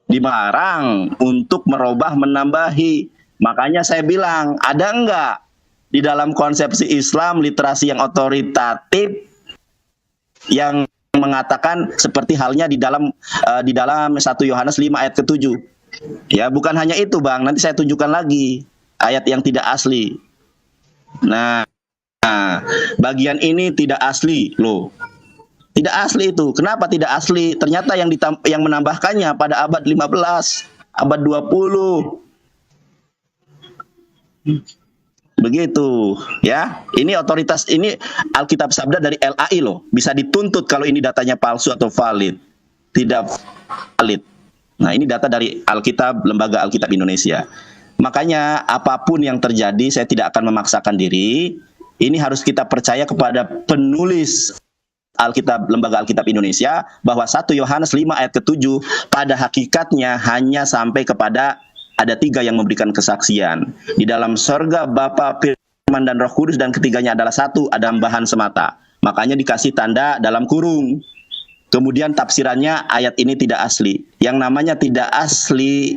dilarang untuk merubah menambahi. Makanya saya bilang, ada enggak di dalam konsepsi Islam literasi yang otoritatif yang mengatakan seperti halnya di dalam 1 Yohanes 5 ayat ke-7. Ya, bukan hanya itu, Bang. Nanti saya tunjukkan lagi ayat yang tidak asli. Nah, bagian ini tidak asli loh. Tidak asli itu. Kenapa tidak asli? Ternyata yang menambahkannya pada abad 15, abad 20. Begitu, ya. Ini otoritas, ini Alkitab Sabda dari LAI loh. Bisa dituntut kalau ini datanya palsu atau valid. Tidak valid. Nah, ini data dari Alkitab, Lembaga Alkitab Indonesia. Makanya apapun yang terjadi, saya tidak akan memaksakan diri. Ini harus kita percaya kepada penulis Alkitab, Lembaga Alkitab Indonesia, bahwa 1 Yohanes 5 ayat ke-7 pada hakikatnya hanya sampai kepada ada 3 yang memberikan kesaksian. Di dalam sorga Bapa, Firman, dan Roh Kudus, dan ketiganya adalah 1, ada tambahan semata. Makanya dikasih tanda dalam kurung. Kemudian tafsirannya ayat ini tidak asli. Yang namanya tidak asli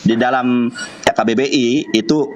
di dalam KBBI itu